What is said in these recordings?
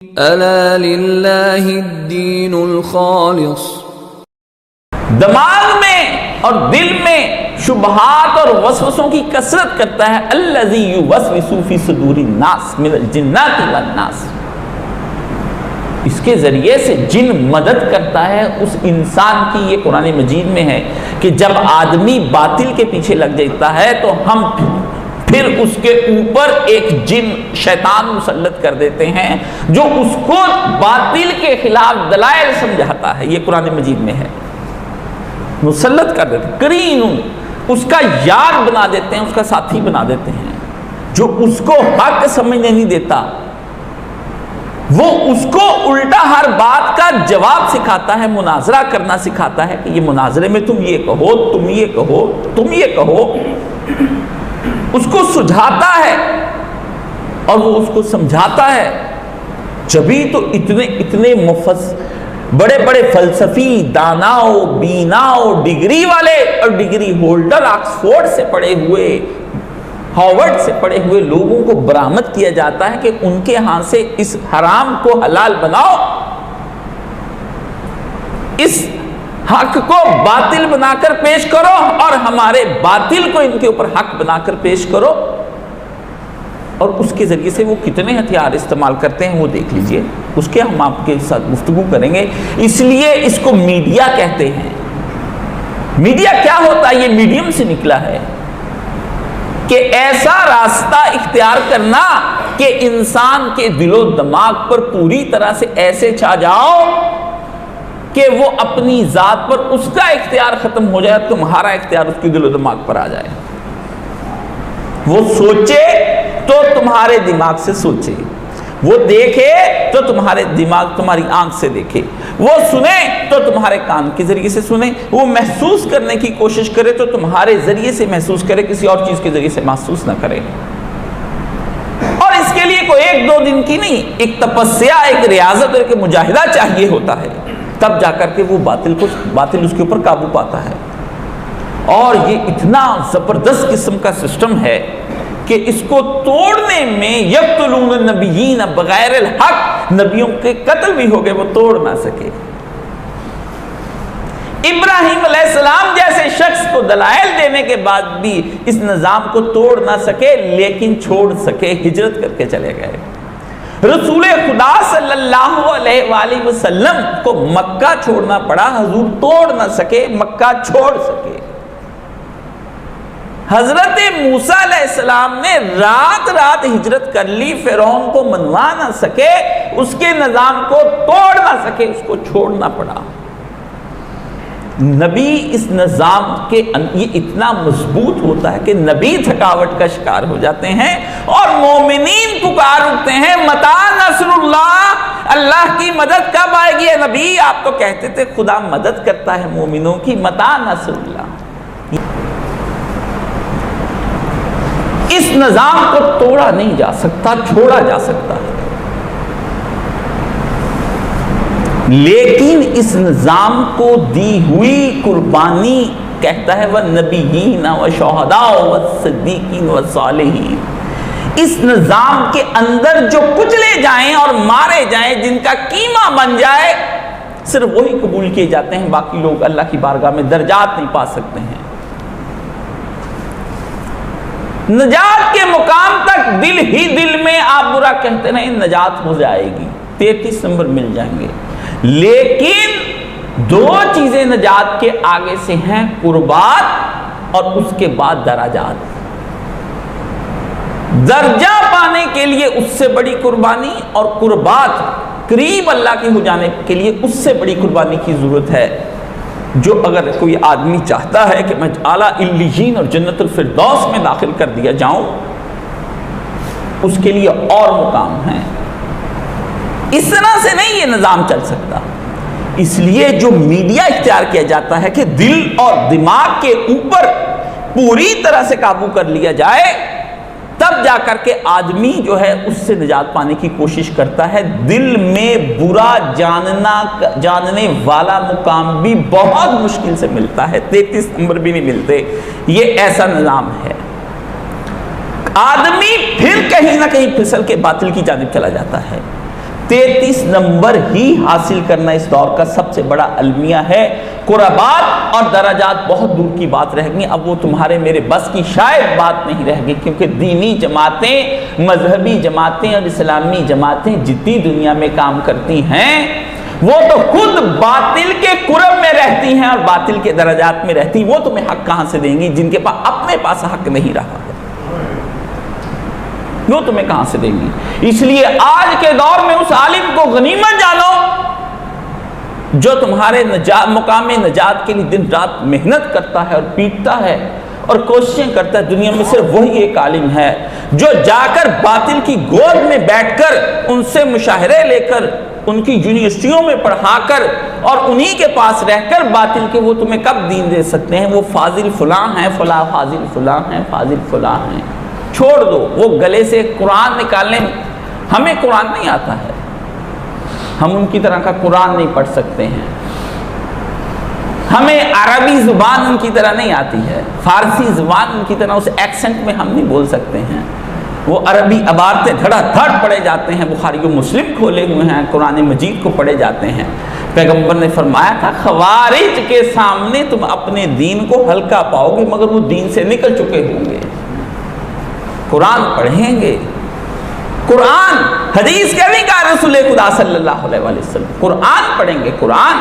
ألا لله الدين الخالص۔ دماغ میں اور دل میں شبہات اور وسوسوں کی کثرت کرتا ہے الذی یوسوس فی صدور الناس من الجنات والناس، اس کے ذریعے سے جن مدد کرتا ہے اس انسان کی۔ یہ قرآن مجید میں ہے کہ جب آدمی باطل کے پیچھے لگ جاتا ہے تو ہم پھر اس کے اوپر ایک جن شیطان مسلط کر دیتے ہیں جو اس کو باطل کے خلاف دلائل سمجھاتا ہے۔ یہ قرآن مجید میں ہے، مسلط کر دیتے ہیں، قرین اس کا یار بنا دیتے ہیں، اس کا ساتھی بنا دیتے ہیں، جو اس کو حق سمجھنے نہیں دیتا، وہ اس کو الٹا ہر بات کا جواب سکھاتا ہے، مناظرہ کرنا سکھاتا ہے کہ یہ مناظرے میں تم یہ کہو، تم یہ کہو، تم یہ کہو، اس کو سجھاتا ہے اور وہ اس کو سمجھاتا ہے۔ جبھی تو اتنے بڑے بڑے فلسفی داناؤ بیناؤ ڈگری والے اور ڈگری ہولڈر آکسفورڈ سے پڑھے ہوئے، ہارورڈ سے پڑھے ہوئے لوگوں کو برآمد کیا جاتا ہے کہ ان کے ہاں سے اس حرام کو حلال بناؤ، اس حق کو باطل بنا کر پیش کرو اور ہمارے باطل کو ان کے اوپر حق بنا کر پیش کرو، اور اس کے ذریعے سے وہ کتنے ہتھیار استعمال کرتے ہیں وہ دیکھ لیجئے، اس کے ہم آپ کے ساتھ گفتگو کریں گے۔ اس لیے اس کو میڈیا کہتے ہیں۔ میڈیا کیا ہوتا ہے؟ یہ میڈیم سے نکلا ہے کہ ایسا راستہ اختیار کرنا کہ انسان کے دل و دماغ پر پوری طرح سے ایسے چھا جاؤ کہ وہ اپنی ذات پر اس کا اختیار ختم ہو جائے، تمہارا اختیار اس کے دل و دماغ پر آ جائے۔ وہ سوچے تو تمہارے دماغ سے سوچے، وہ دیکھے تو تمہارے دماغ تمہاری آنکھ سے دیکھے، وہ سنے تو تمہارے کان کے ذریعے سے سنے، وہ محسوس کرنے کی کوشش کرے تو تمہارے ذریعے سے محسوس کرے، کسی اور چیز کے ذریعے سے محسوس نہ کرے۔ اور اس کے لیے کوئی ایک دو دن کی نہیں، ایک تپسیا، ایک ریاضت اور ایک مجاہدہ چاہیے ہوتا ہے، تب جا کر کے وہ باطل اس کے اوپر قابو پاتا ہے۔ اور یہ اتنا زبردست قسم کا سسٹم ہے کہ اس کو توڑنے میں یقتلون النبیین بغیر الحق، نبیوں کے قتل بھی ہو گئے، وہ توڑ نہ سکے۔ ابراہیم علیہ السلام جیسے شخص کو دلائل دینے کے بعد بھی اس نظام کو توڑ نہ سکے، لیکن چھوڑ سکے، ہجرت کر کے چلے گئے۔ رسول خدا صلی اللہ علیہ وآلہ وسلم کو مکہ چھوڑنا پڑا، حضور توڑ نہ سکے، مکہ چھوڑ سکے۔ حضرت موسیٰ علیہ السلام نے رات ہجرت کر لی، فرعون کو منوا نہ سکے، اس کے نظام کو توڑ نہ سکے، اس کو چھوڑنا پڑا۔ نبی اس نظام کے یہ اتنا مضبوط ہوتا ہے کہ نبی تھکاوٹ کا شکار ہو جاتے ہیں اور مومنین پکار اٹھتے ہیں متی نصر اللہ، اللہ کی مدد کب آئے گی؟ نبی آپ تو کہتے تھے خدا مدد کرتا ہے مومنوں کی، متی نصر اللہ۔ اس نظام کو توڑا نہیں جا سکتا، چھوڑا جا سکتا ہے، لیکن اس نظام کو دی ہوئی قربانی کہتا ہے وَالنَّبِيِّينَ وَالشُّهَدَاءِ وَالصِّدِّيقِينَ وَالصَّالِحِينَ۔ اس نظام کے اندر جو کچلے جائیں اور مارے جائیں، جن کا قیمہ بن جائے، صرف وہی قبول کیے جاتے ہیں، باقی لوگ اللہ کی بارگاہ میں درجات نہیں پا سکتے ہیں۔ نجات کے مقام تک دل ہی دل میں آپ برا کہتے رہیں، نجات ہو جائے گی، 33 نمبر مل جائیں گے، لیکن دو چیزیں نجات کے آگے سے ہیں، قربات اور اس کے بعد درجات۔ درجہ پانے کے لیے اس سے بڑی قربانی اور قربات قریب اللہ کے ہو جانے کے لیے اس سے بڑی قربانی کی ضرورت ہے۔ جو اگر کوئی آدمی چاہتا ہے کہ میں اعلیٰ علیین اور جنت الفردوس میں داخل کر دیا جاؤں، اس کے لیے اور مقام ہیں۔ اس طرح سے نہیں یہ نظام چل سکتا۔ اس لیے جو میڈیا اختیار کیا جاتا ہے کہ دل اور دماغ کے اوپر پوری طرح سے قابو کر لیا جائے، تب جا کر کے آدمی جو ہے اس سے نجات پانے کی کوشش کرتا ہے۔ دل میں برا جاننے والا مقام بھی بہت مشکل سے ملتا ہے، 33 نمبر بھی نہیں ملتے۔ یہ ایسا نظام ہے، آدمی پھر کہیں نہ کہیں پھسل کے باطل کی جانب چلا جاتا ہے۔ 33 نمبر ہی حاصل کرنا اس دور کا سب سے بڑا المیہ ہے۔ قربات اور درجات بہت دور کی بات رہ گئی، اب وہ تمہارے میرے بس کی شاید بات نہیں رہ گئی، کیونکہ دینی جماعتیں، مذہبی جماعتیں اور اسلامی جماعتیں جتنی دنیا میں کام کرتی ہیں وہ تو خود باطل کے قرب میں رہتی ہیں اور باطل کے درجات میں رہتی ہیں۔ وہ تمہیں حق کہاں سے دیں گی جن کے پاس اپنے پاس حق نہیں رہا؟ وہ تمہیں کہاں سے دیں گی؟ اس لیے آج کے دور میں اس عالم کو غنیمت جانو جو تمہارے مقام نجات کے لیے دن رات محنت کرتا ہے اور پیٹتا ہے اور کوششیں کرتا ہے۔ دنیا میں صرف وہی ایک عالم ہے جو جا کر باطل کی گود میں بیٹھ کر ان سے مشاہرے لے کر ان کی یونیورسٹیوں میں پڑھا کر اور انہی کے پاس رہ کر باطل کے وہ تمہیں کب دین دے سکتے ہیں؟ وہ فاضل فلاں ہیں، فلاں فاضل فلاں ہیں، فاضل فلاں ہیں۔ چھوڑ دو وہ گلے سے قرآن نکالنے، ہمیں قرآن نہیں آتا ہے، ہم ان کی طرح کا قرآن نہیں پڑھ سکتے ہیں، ہمیں عربی زبان ان کی طرح نہیں آتی ہے، فارسی زبان ان کی طرح اس ایکسنٹ میں ہم نہیں بول سکتے ہیں۔ وہ عربی عبارتیں دھڑا دھڑ پڑھے جاتے ہیں، بخاری و مسلم کھولے ہوئے ہیں، قرآن مجید کو پڑھے جاتے ہیں۔ پیغمبر نے فرمایا تھا خوارج کے سامنے تم اپنے دین کو ہلکا پاؤ گے مگر وہ دین سے نکل چکے ہوں گے۔ قرآن پڑھیں گے، قرآن حدیث کیا نہیں کہا رسول خدا صلی اللہ علیہ وسلم، قرآن پڑھیں گے قرآن۔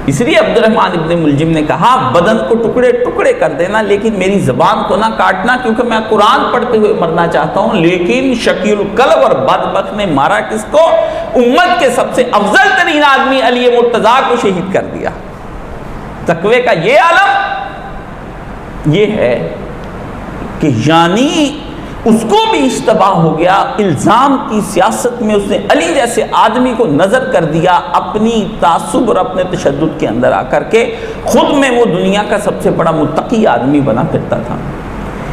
اس لیے عبد الرحمن ابن ملجم نے کہا بدن کو ٹکڑے ٹکڑے کر دینا لیکن میری زبان کو نہ کاٹنا، کیونکہ میں قرآن پڑھتے ہوئے مرنا چاہتا ہوں۔ لیکن شقی القلب اور بدبخت نے مارا کس کو؟ امت کے سب سے افضل ترین آدمی علی مرتضیٰ کو شہید کر دیا۔ تقوی کا یہ عالم یہ ہے کہ یعنی اس کو بھی اشتباہ ہو گیا، الزام کی سیاست میں اس نے علی جیسے آدمی کو نظر کر دیا اپنی تعصب اور اپنے تشدد کے اندر آ کر کے، خود میں وہ دنیا کا سب سے بڑا متقی آدمی بنا پھرتا تھا۔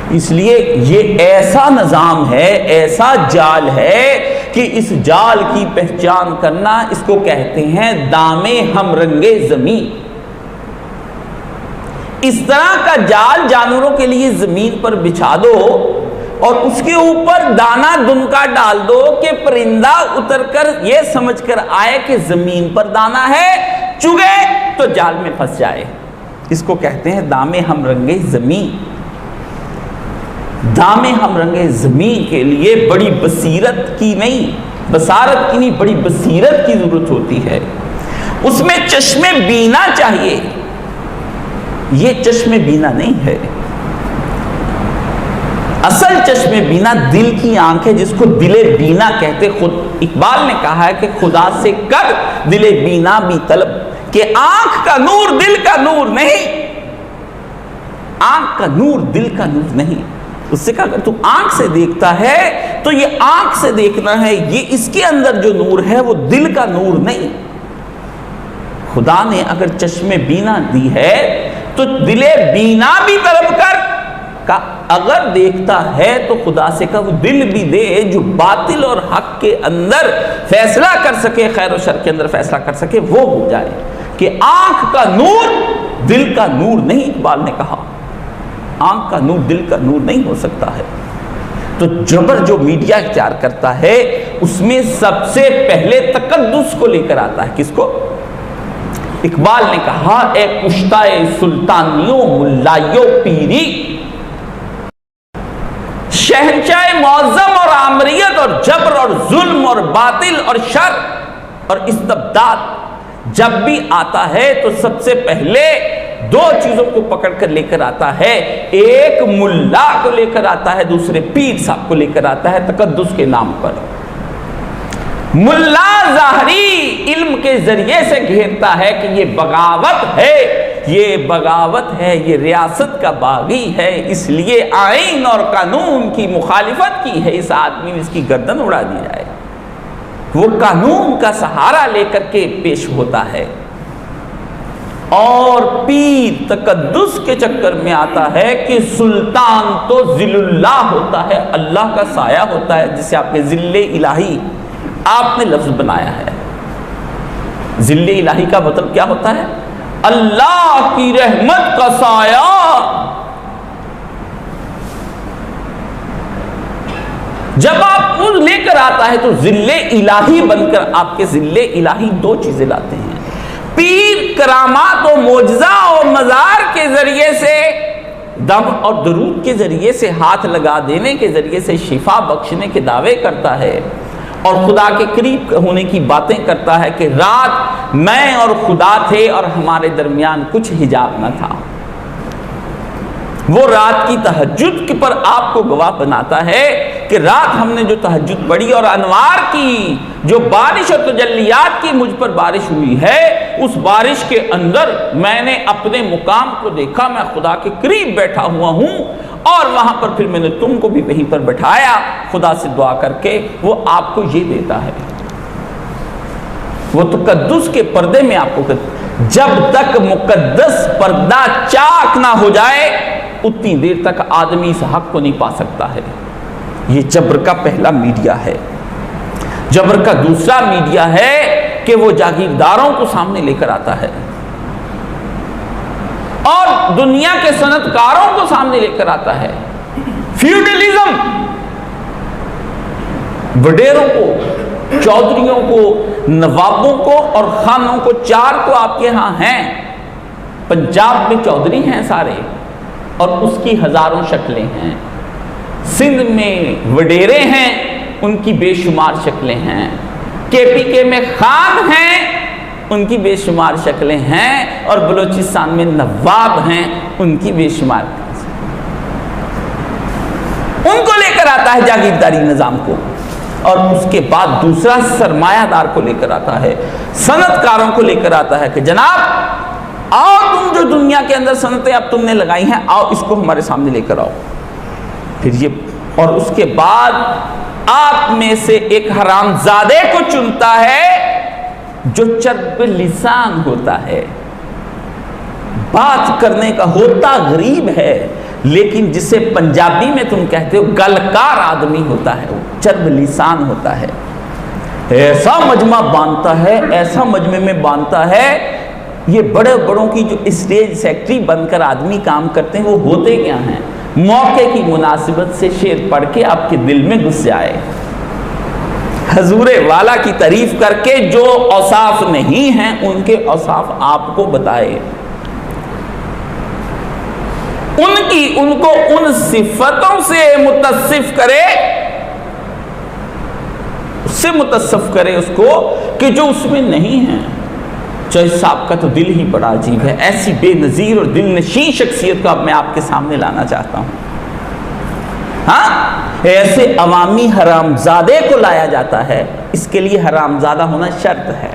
اس لیے یہ ایسا نظام ہے، ایسا جال ہے کہ اس جال کی پہچان کرنا، اس کو کہتے ہیں دام ہم رنگے زمین۔ اس طرح کا جال جانوروں کے لیے زمین پر بچھا دو اور اس کے اوپر دانہ دنکا ڈال دو کہ پرندہ اتر کر یہ سمجھ کر آئے کہ زمین پر دانہ ہے، چگے تو جال میں پھنس جائے۔ اس کو کہتے ہیں دام ہم رنگے زمین۔ دام ہم رنگے زمین کے لیے بڑی بصیرت کی نہیں، بصارت کی نہیں، بڑی بصیرت کی ضرورت ہوتی ہے۔ اس میں چشم بینا چاہیے، یہ چشم بینا نہیں ہے۔ اصل چشم بینا دل کی آنکھ ہے جس کو دل بینا کہتے۔ خود اقبال نے کہا ہے کہ خدا سے کر دل بینا بھی طلب، کہ آنکھ کا نور دل کا نور نہیں، آنکھ کا نور دل کا نور نہیں۔ اس سے کہا اگر تو آنکھ سے دیکھتا ہے تو یہ آنکھ سے دیکھنا ہے، یہ اس کے اندر جو نور ہے وہ دل کا نور نہیں۔ خدا نے اگر چشم بینا دی ہے تو دل بینا بھی طلب کر، کہ اگر دیکھتا ہے تو خدا سے کہا وہ دل بھی دے جو باطل اور حق کے اندر فیصلہ کر سکے، خیر و شر کے اندر فیصلہ کر سکے، وہ ہو جائے۔ کہ آنکھ کا نور دل کا نور نہیں، اقبال نے کہا آنکھ کا نور دل کا نور نہیں ہو سکتا ہے۔ تو جبر جو میڈیا اختیار کرتا ہے اس میں سب سے پہلے تقدس کو لے کر آتا ہے۔ کس کو؟ اقبال نے کہا اے کشتہ سلطانیوں ملائیوں پیری، شہنشاہ معظم اور آمریت اور جبر اور ظلم اور باطل اور شر اور استبداد جب بھی آتا ہے تو سب سے پہلے دو چیزوں کو پکڑ کر لے کر آتا ہے، ایک ملا کو لے کر آتا ہے، دوسرے پیر صاحب کو لے کر آتا ہے تقدس کے نام پر۔ ملا ظاہری علم کے ذریعے سے گھیرتا ہے کہ یہ بغاوت ہے، یہ بغاوت ہے، یہ ریاست کا باغی ہے، اس لیے آئین اور قانون کی مخالفت کی ہے، اس آدمی نے اس کی گردن اڑا دی جائے۔ وہ قانون کا سہارا لے کر کے پیش ہوتا ہے۔ اور پیر تقدس کے چکر میں آتا ہے کہ سلطان تو ذل اللہ ہوتا ہے، اللہ کا سایہ ہوتا ہے، جسے آپ نے ذل الہی آپ نے لفظ بنایا ہے۔ ذل الہی کا مطلب کیا ہوتا ہے؟ اللہ کی رحمت کا سایہ۔ جب آپ ان لے کر آتا ہے تو ذل الہی بن کر آپ کے ذل الہی دو چیزیں لاتے ہیں. پیر کرامات و معجزہ و مزار کے ذریعے سے، دم اور درود کے ذریعے سے، ہاتھ لگا دینے کے ذریعے سے شفا بخشنے کے دعوے کرتا ہے اور خدا کے قریب ہونے کی باتیں کرتا ہے کہ رات میں اور خدا تھے اور ہمارے درمیان کچھ حجاب نہ تھا. وہ رات کی تہجد پر آپ کو گواہ بناتا ہے کہ رات ہم نے جو تہجد پڑھی اور انوار کی جو بارش اور تجلیات کی مجھ پر بارش ہوئی ہے، اس بارش کے اندر میں نے اپنے مقام کو دیکھا، میں خدا کے قریب بیٹھا ہوا ہوں، اور وہاں پر پھر میں نے تم کو بھی وہیں پر بٹھایا خدا سے دعا کر کے. وہ آپ کو یہ دیتا ہے، وہ تقدس کے پردے میں آپ کو جب تک مقدس پردہ چاک نہ ہو جائے اتنی دیر تک آدمی اس حق کو نہیں پا سکتا ہے. یہ جبر کا پہلا میڈیا ہے. جبر کا دوسرا میڈیا ہے کہ وہ جاگیرداروں کو سامنے لے کر آتا ہے اور دنیا کے صنعت کاروں کو سامنے لے کر آتا ہے. فیوڈلزم، وڈیروں کو، چودھریوں کو، نوابوں کو اور خانوں کو، چار تو آپ کے ہاں ہیں. پنجاب میں چودھری ہیں سارے اور اس کی ہزاروں شکلیں ہیں. سندھ میں وڈیرے ہیں، ان کی بے شمار شکلیں ہیں. کے پی کے میں خان ہیں، ان کی بے شمار شکلیں ہیں. اور بلوچستان میں نواب ہیں، ان کی بے شمار. ان کو لے کر آتا ہے جاگیرداری نظام کو، اور اس کے بعد دوسرا سرمایہ دار کو لے کر آتا ہے، صنعت کاروں کو لے کر آتا ہے کہ جناب آؤ، تم جو دنیا کے اندر صنعتیں اب تم نے لگائی ہیں، آؤ اس کو ہمارے سامنے لے کر آؤ. پھر یہ، اور اس کے بعد آپ میں سے ایک حرام زادے کو چنتا ہے جو چرب لسان ہوتا ہے، بات کرنے کا ہوتا غریب ہے، لیکن جسے پنجابی میں تم کہتے ہو گلکار آدمی ہوتا ہے، وہ چرب لسان ہوتا ہے. ایسا مجمع باندھتا ہے، ایسا مجمع میں باندھتا ہے. یہ بڑے بڑوں کی جو اسٹیج سیکٹری بن کر آدمی کام کرتے ہیں وہ ہوتے کیا ہیں؟ موقع کی مناسبت سے شعر پڑھ کے آپ کے دل میں گھس جائے، حضور والا کی تعریف کر کے جو اوصاف نہیں ہیں ان کے اوصاف آپ کو بتائے، ان کو ان صفتوں سے متصف کرے، اس سے متصف کرے اس کو کہ جو اس میں نہیں ہے. چاہے صاحب کا تو دل ہی بڑا عجیب ہے. ایسی بے نظیر اور دل نشین شخصیت کو میں آپ کے سامنے لانا چاہتا ہوں. ہاں، ایسے عوامی حرامزادے کو لایا جاتا ہے. اس کے لیے حرامزادہ ہونا شرط ہے.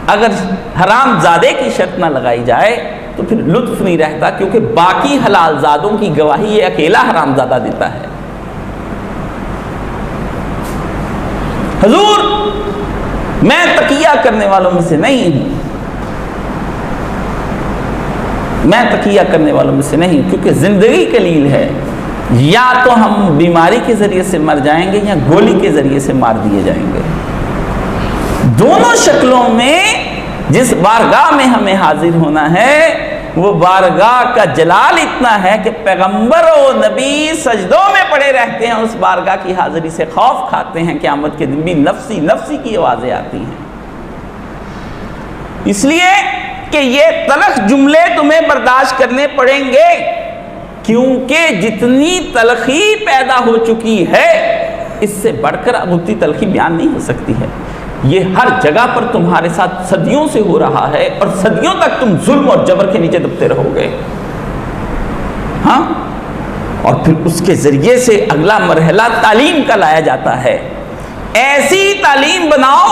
اگر حرامزادے کی شرط نہ لگائی جائے تو پھر لطف نہیں رہتا، کیونکہ باقی حلال زادوں کی گواہی یہ اکیلا حرامزادہ دیتا ہے. حضور میں تقیہ کرنے والوں میں سے نہیں ہوں، میں تقیہ کرنے والوں میں سے نہیں ہوں، کیونکہ زندگی قلیل ہے. یا تو ہم بیماری کے ذریعے سے مر جائیں گے یا گولی کے ذریعے سے مار دیے جائیں گے. دونوں شکلوں میں جس بارگاہ میں ہمیں حاضر ہونا ہے وہ بارگاہ کا جلال اتنا ہے کہ پیغمبر و نبی سجدوں میں پڑے رہتے ہیں. اس بارگاہ کی حاضری سے خوف کھاتے ہیں. قیامت کے دن بھی نفسی نفسی کی آوازیں آتی ہیں. اس لیے کہ یہ تلخ جملے تمہیں برداشت کرنے پڑیں گے، کیونکہ جتنی تلخی پیدا ہو چکی ہے اس سے بڑھ کر اب اتنی تلخی بیان نہیں ہو سکتی ہے. یہ ہر جگہ پر تمہارے ساتھ صدیوں سے ہو رہا ہے اور صدیوں تک تم ظلم اور جبر کے نیچے دبتے رہو گے. ہاں، اور پھر اس کے ذریعے سے اگلا مرحلہ تعلیم کا لایا جاتا ہے. ایسی تعلیم بناؤ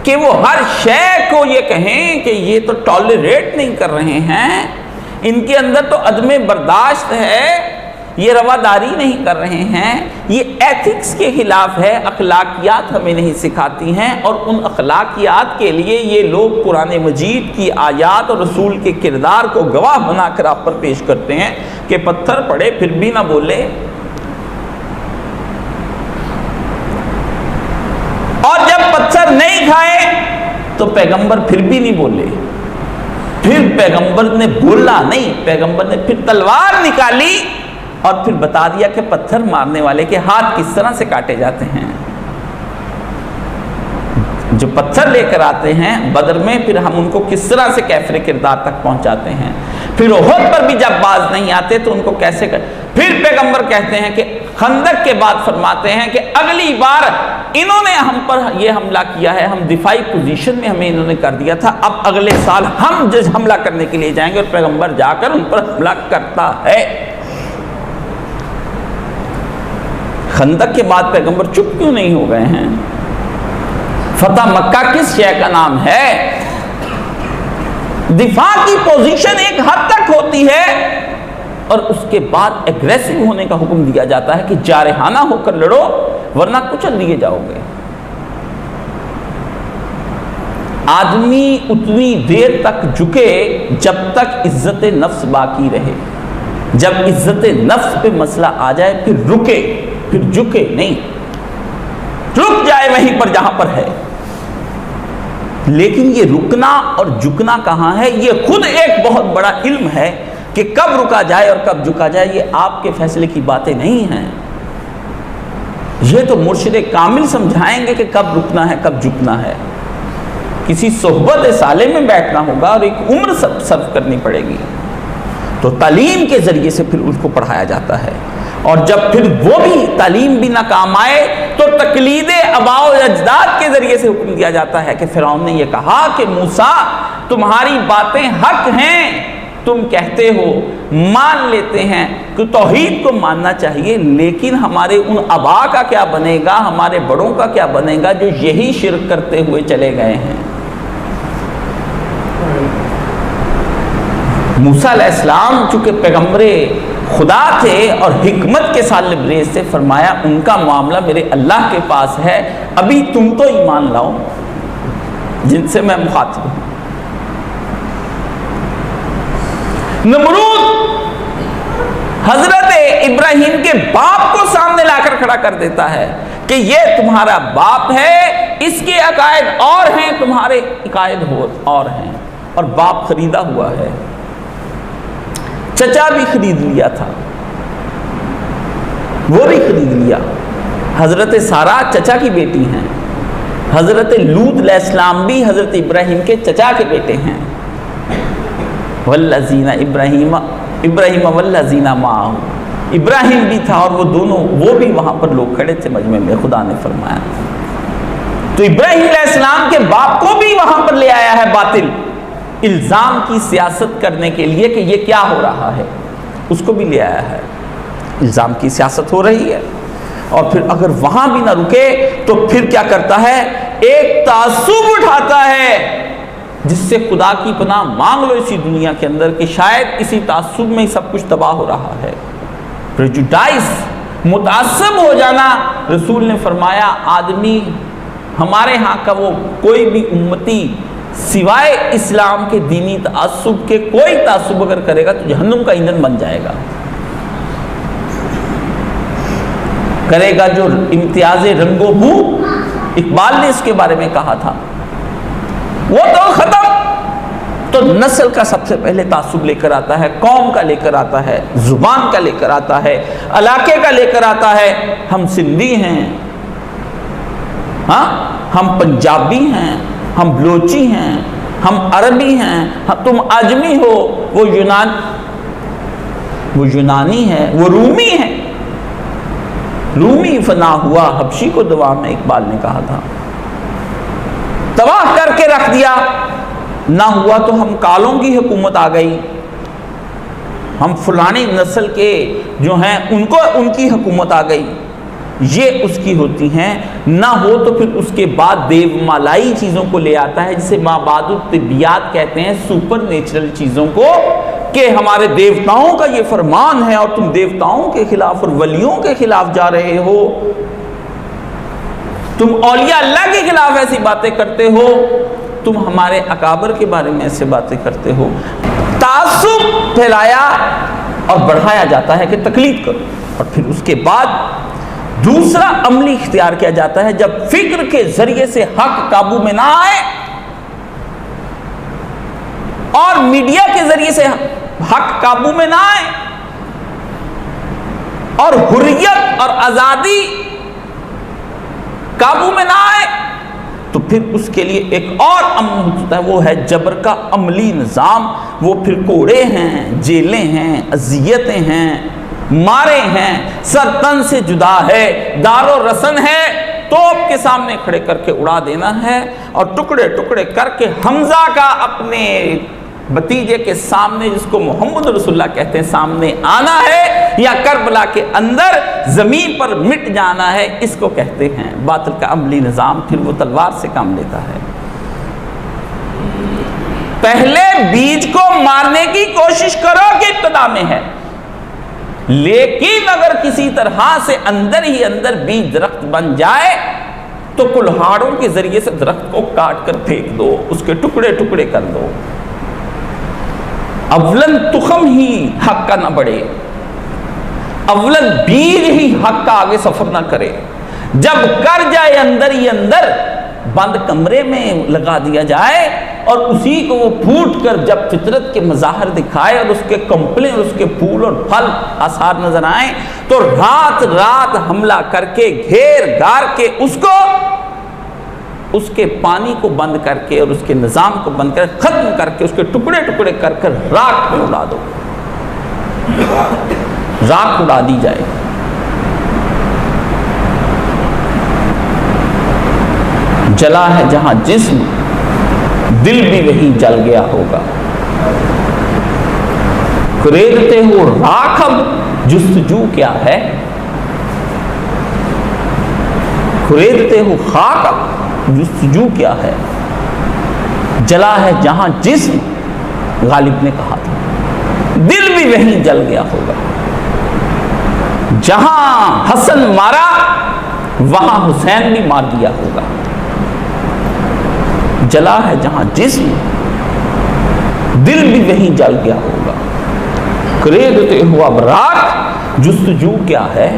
کہ وہ ہر شے کو یہ کہیں کہ یہ تو ٹالریٹ نہیں کر رہے ہیں، ان کے اندر تو عدم برداشت ہے، یہ رواداری نہیں کر رہے ہیں، یہ ایتھکس کے خلاف ہے، اخلاقیات ہمیں نہیں سکھاتی ہیں. اور ان اخلاقیات کے لیے یہ لوگ قرآن مجید کی آیات اور رسول کے کردار کو گواہ بنا کر آپ پر پیش کرتے ہیں کہ پتھر پڑے پھر بھی نہ بولے. اور جب پتھر نہیں کھائے تو پیغمبر پھر بھی نہیں بولے. پھر پیغمبر نے بولا نہیں، پیغمبر نے پھر تلوار نکالی اور پھر بتا دیا کہ پتھر مارنے والے کے ہاتھ کس طرح سے کاٹے جاتے ہیں. جو پتھر لے کر آتے ہیں بدر میں، پھر ہم ان کو کس طرح سے کیفر کردار تک پہنچاتے ہیں. پھر احد پر بھی جب باز نہیں آتے تو ان کو کیسے پھر پیغمبر کہتے ہیں کہ خندق کے بعد فرماتے ہیں کہ اگلی بار انہوں نے ہم پر یہ حملہ کیا ہے، ہم دفاعی پوزیشن میں ہمیں انہوں نے کر دیا تھا، اب اگلے سال ہم جس حملہ کرنے کے لیے جائیں گے، اور پیغمبر جا کر ان پر حملہ کرتا ہے. خندق کے بعد پیغمبر چپ کیوں نہیں ہو گئے ہیں؟ فتح مکہ کس شے کا نام ہے؟ دفاع کی پوزیشن ایک حد تک ہوتی ہے اور اس کے بعد ایگریسو ہونے کا حکم دیا جاتا ہے کہ جارحانہ ہو کر لڑو ورنہ کچل دیے جاؤ گے. آدمی اتنی دیر تک جھکے جب تک عزت نفس باقی رہے. جب عزت نفس پہ مسئلہ آ جائے پھر رکے، پھر جھکے نہیں، رک جائے وہیں پر جہاں پر ہے. لیکن یہ رکنا اور جھکنا کہاں ہے؟ یہ خود ایک بہت بڑا علم ہے کہ کب رکا جائے اور کب جھکا جائے. یہ آپ کے فیصلے کی باتیں نہیں ہیں، یہ تو مرشد کامل سمجھائیں گے کہ کب رکنا ہے کب جھکنا ہے. کسی صحبت صالح میں بیٹھنا ہوگا اور ایک عمر صرف کرنی پڑے گی. تو تعلیم کے ذریعے سے پھر اس کو پڑھایا جاتا ہے، اور جب پھر وہ بھی تعلیم بھی نہ کام آئے تو تقلید آباء و اجداد کے ذریعے سے حکم دیا جاتا ہے کہ فرعون نے یہ کہا کہ موسیٰ تمہاری باتیں حق ہیں، تم کہتے ہو، مان لیتے ہیں کہ توحید کو ماننا چاہیے، لیکن ہمارے ان آباء کا کیا بنے گا، ہمارے بڑوں کا کیا بنے گا جو یہی شرک کرتے ہوئے چلے گئے ہیں. موسیٰ علیہ السلام چونکہ پیغمبر خدا تھے اور حکمت کے ساتھ لبریز سے فرمایا ان کا معاملہ میرے اللہ کے پاس ہے، ابھی تم تو ایمان لاؤ جن سے میں مخاطب ہوں. نمرود حضرت ابراہیم کے باپ کو سامنے لا کر کھڑا کر دیتا ہے کہ یہ تمہارا باپ ہے، اس کے عقائد اور ہیں، تمہارے عقائد اور ہیں، اور باپ خریدا ہوا ہے. چچا بھی خرید لیا تھا، وہ بھی خرید لیا. حضرت سارہ چچا کی بیٹی ہیں، حضرت لوط علیہ السلام بھی حضرت ابراہیم کے چچا کے بیٹے ہیں. والذین ابراہیم والذین معہ، ابراہیم بھی تھا اور وہ دونوں، وہ بھی وہاں پر لوگ کھڑے تھے مجمع میں، خدا نے فرمایا. تو ابراہیم علیہ السلام کے باپ کو بھی وہاں پر لے آیا ہے باطل، الزام کی سیاست کرنے کے لیے کہ یہ کیا ہو رہا ہے، اس کو بھی لے آیا ہے. الزام کی سیاست ہو رہی ہے، اور پھر اگر وہاں بھی نہ رکے تو پھر کیا کرتا ہے؟ ایک تعصب اٹھاتا ہے جس سے خدا کی پناہ مانگ لو اسی دنیا کے اندر کہ شاید اسی تعصب میں سب کچھ تباہ ہو رہا ہے. پریجوڈائز، متعصب ہو جانا. رسول نے فرمایا آدمی ہمارے ہاں کا وہ کوئی بھی امتی سوائے اسلام کے دینی تعصب کے کوئی تعصب اگر کرے گا تو جہنم کا ایندھن بن جائے گا. کرے گا جو امتیاز رنگ و بو، اقبال نے اس کے بارے میں کہا تھا، وہ تو ختم. تو نسل کا سب سے پہلے تعصب لے کر آتا ہے، قوم کا لے کر آتا ہے، زبان کا لے کر آتا ہے، علاقے کا لے کر آتا ہے. ہم سندھی ہیں، ہاں ہم پنجابی ہیں، ہم بلوچی ہیں، ہم عربی ہیں، تم عجمی ہو، وہ یونانی ہے، وہ رومی ہے. رومی فنا ہوا حبشی کو دوا میں اقبال نے کہا تھا. تباہ کر کے رکھ دیا. نہ ہوا تو ہم کالوں کی حکومت آ گئی، ہم فلانی نسل کے جو ہیں ان کی حکومت آ گئی. یہ اس کی ہوتی ہیں. نہ ہو تو پھر اس کے بعد دیو مالائی چیزوں کو لے آتا ہے جسے مابعد الطبیات کہتے ہیں، سپر نیچرل چیزوں کو، کہ ہمارے دیوتاؤں کا یہ فرمان ہے اور تم دیوتاؤں کے خلاف اور ولیوں کے خلاف جا رہے ہو، تم اولیاء اللہ کے خلاف ایسی باتیں کرتے ہو، تم ہمارے اکابر کے بارے میں ایسے باتیں کرتے ہو. تعصب پھیلایا اور بڑھایا جاتا ہے کہ تقلید کرو. اور پھر اس کے بعد دوسرا عملی اختیار کیا جاتا ہے جب فکر کے ذریعے سے حق قابو میں نہ آئے اور میڈیا کے ذریعے سے حق قابو میں نہ آئے اور حریت اور آزادی قابو میں نہ آئے تو پھر اس کے لیے ایک اور امن ہوتا ہے، وہ ہے جبر کا عملی نظام۔ وہ پھر کوڑے ہیں، جیلیں ہیں، اذیتیں ہیں، مارے ہیں، سر تن سے جدا ہے، دار و رسن ہے، توپ کے سامنے کھڑے کر کے اڑا دینا ہے، اور ٹکڑے ٹکڑے کر کے حمزہ کا اپنے بھتیجے کے سامنے، جس کو محمد رسول اللہ کہتے ہیں، سامنے آنا ہے، یا کربلا کے اندر زمین پر مٹ جانا ہے، اس کو کہتے ہیں باطل کا عملی نظام۔ پھر وہ تلوار سے کام لیتا ہے۔ پہلے بیج کو مارنے کی کوشش کرو کہ ابتدا میں ہے، لیکن اگر کسی طرح سے اندر ہی اندر بیج درخت بن جائے تو کلہاڑوں کے ذریعے سے درخت کو کاٹ کر پھینک دو، اس کے ٹکڑے ٹکڑے کر دو۔ اولن تخم ہی حق کا نہ بڑھے، اولن بیج ہی حق کا آگے سفر نہ کرے، جب کر جائے اندر ہی اندر بند کمرے میں لگا دیا جائے، اور اسی کو وہ پھوٹ کر جب فطرت کے مظاہر دکھائے اور اس کے کمپلیں اور اس کے پھول اور پھل آثار نظر آئیں، تو رات رات حملہ کر کے گھیر گھار کے اس کو، اس کے پانی کو بند کر کے اور اس کے نظام کو بند کر ختم کر کے اس کے ٹکڑے ٹکڑے کر کر راکھ میں اڑا دو، راکھ اڑا دی جائے۔ جلا ہے جہاں جسم، دل بھی وہیں جل گیا ہوگا۔ خریدتے ہو راکھ اب جستجو کیا ہے، خریدتے ہو خاک اب جستجو کیا ہے۔ جلا ہے جہاں جسم، غالب نے کہا تھا، دل بھی وہیں جل گیا ہوگا۔ جہاں حسن مارا وہاں حسین بھی مار دیا ہوگا۔ جلا ہے جہاں جسم، دل بھی وہیں جل گیا ہوگا۔ خریدتے ہو اب راکھ جستجو کیا ہے،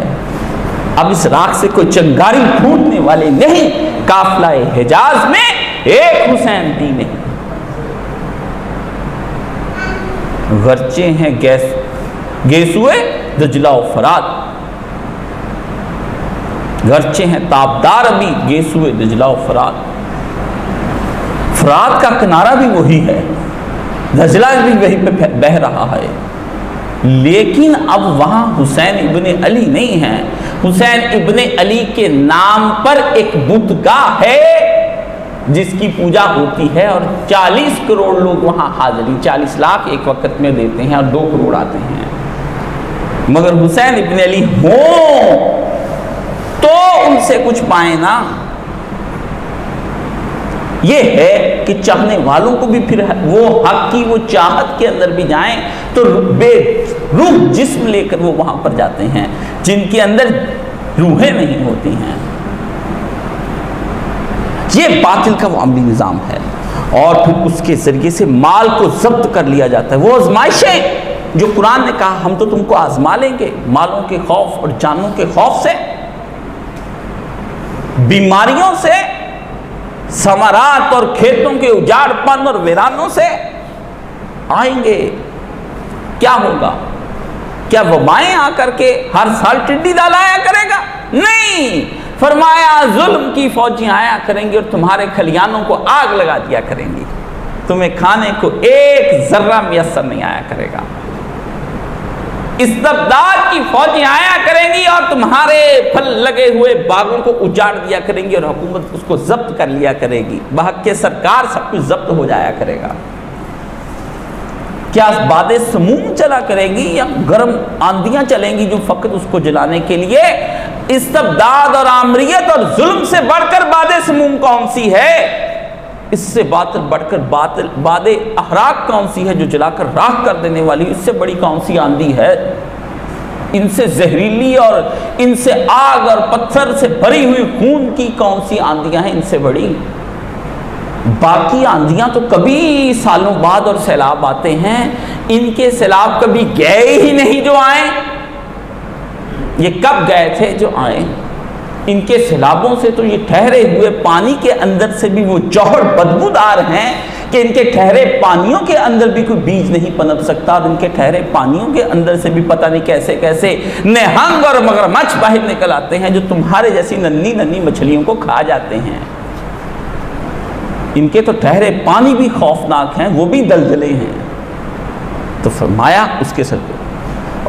اب اس راکھ سے کوئی چنگاری پھوٹنے والے نہیں، قافلہ حجاز میں ایک حسین بھی نہیں۔ غرچے ہیں گیسوئے دجلہ و فرات، غرچے ہیں تابدار ابھی گیسوئے دجلہ و فرات۔ فرات کا کنارہ بھی وہی ہے، دجلہ بھی وہی پہ بہ رہا ہے، لیکن اب وہاں حسین ابن علی نہیں ہے۔ حسین ابن علی کے نام پر ایک بت گاہ ہے جس کی پوجا ہوتی ہے، اور 40 کروڑ لوگ وہاں حاضری، 40 لاکھ ایک وقت میں دیتے ہیں اور 2 کروڑ آتے ہیں۔ مگر حسین ابن علی ہوں تو ان سے کچھ پائیں نا۔ یہ ہے کہ چاہنے والوں کو بھی پھر وہ حق کی وہ چاہت کے اندر بھی جائیں تو بے روح جسم لے کر وہ وہاں پر جاتے ہیں، جن کے اندر روحیں نہیں ہوتی ہیں۔ یہ باطل کا وہ عملی نظام ہے، اور پھر اس کے ذریعے سے مال کو ضبط کر لیا جاتا ہے۔ وہ آزمائشیں جو قرآن نے کہا ہم تو تم کو آزما لیں گے، مالوں کے خوف اور جانوں کے خوف سے، بیماریوں سے، ثمرات اور کھیتوں کے اجاڑ پن اور ویرانوں سے آئیں گے۔ کیا ہوگا؟ کیا وبائیں آ کر کے ہر سال ٹڈی دال آیا کرے گا؟ نہیں، فرمایا ظلم کی فوجیں آیا کریں گی اور تمہارے کھلیانوں کو آگ لگا دیا کریں گی، تمہیں کھانے کو ایک ذرہ میسر نہیں آیا کرے گا۔ استبداد کی فوجیں آیا کریں گی اور تمہارے پھل لگے ہوئے باغوں کو اجاڑ دیا کریں گی، اور حکومت اس کو ضبط کر لیا کرے گی، بحق کے سرکار سب کچھ ضبط ہو جایا کرے گا۔ کیا باد سموم چلا کرے گی یا گرم آندیاں چلیں گی جو فقط اس کو جلانے کے لیے؟ استبداد اور آمریت اور ظلم سے بڑھ کر باد سموم کون سی ہے؟ اس سے باطل بڑھ کر باد احراق کون سی ہے جو جلا کر راکھ کر دینے والی؟ اس سے بڑی کون سی آندھی ہے؟ ان سے زہریلی اور ان سے آگ اور پتھر سے بھری ہوئی خون کی کون سی آندیاں ہیں ان سے بڑی؟ باقی آندیاں تو کبھی سالوں بعد اور سیلاب آتے ہیں، ان کے سیلاب کبھی گئے ہی نہیں جو آئیں۔ یہ کب گئے تھے جو آئیں؟ ان کے سیلابوں سے تو یہ ٹھہرے ہوئے پانی کے اندر سے بھی وہ جوہر بدبودار ہیں کہ ان کے ٹھہرے پانیوں کے اندر بھی کوئی بیج نہیں پنپ سکتا، اور ان کے ٹھہرے پانیوں کے اندر سے بھی پتہ نہیں کیسے کیسے نہنگ اور مگرمچھ باہر نکل آتے ہیں جو تمہارے جیسی ننھی ننھی مچھلیوں کو کھا جاتے ہیں۔ ان کے تو ٹھہرے پانی بھی خوفناک ہیں، وہ بھی دلدلے ہیں۔ تو فرمایا اس کے سر کو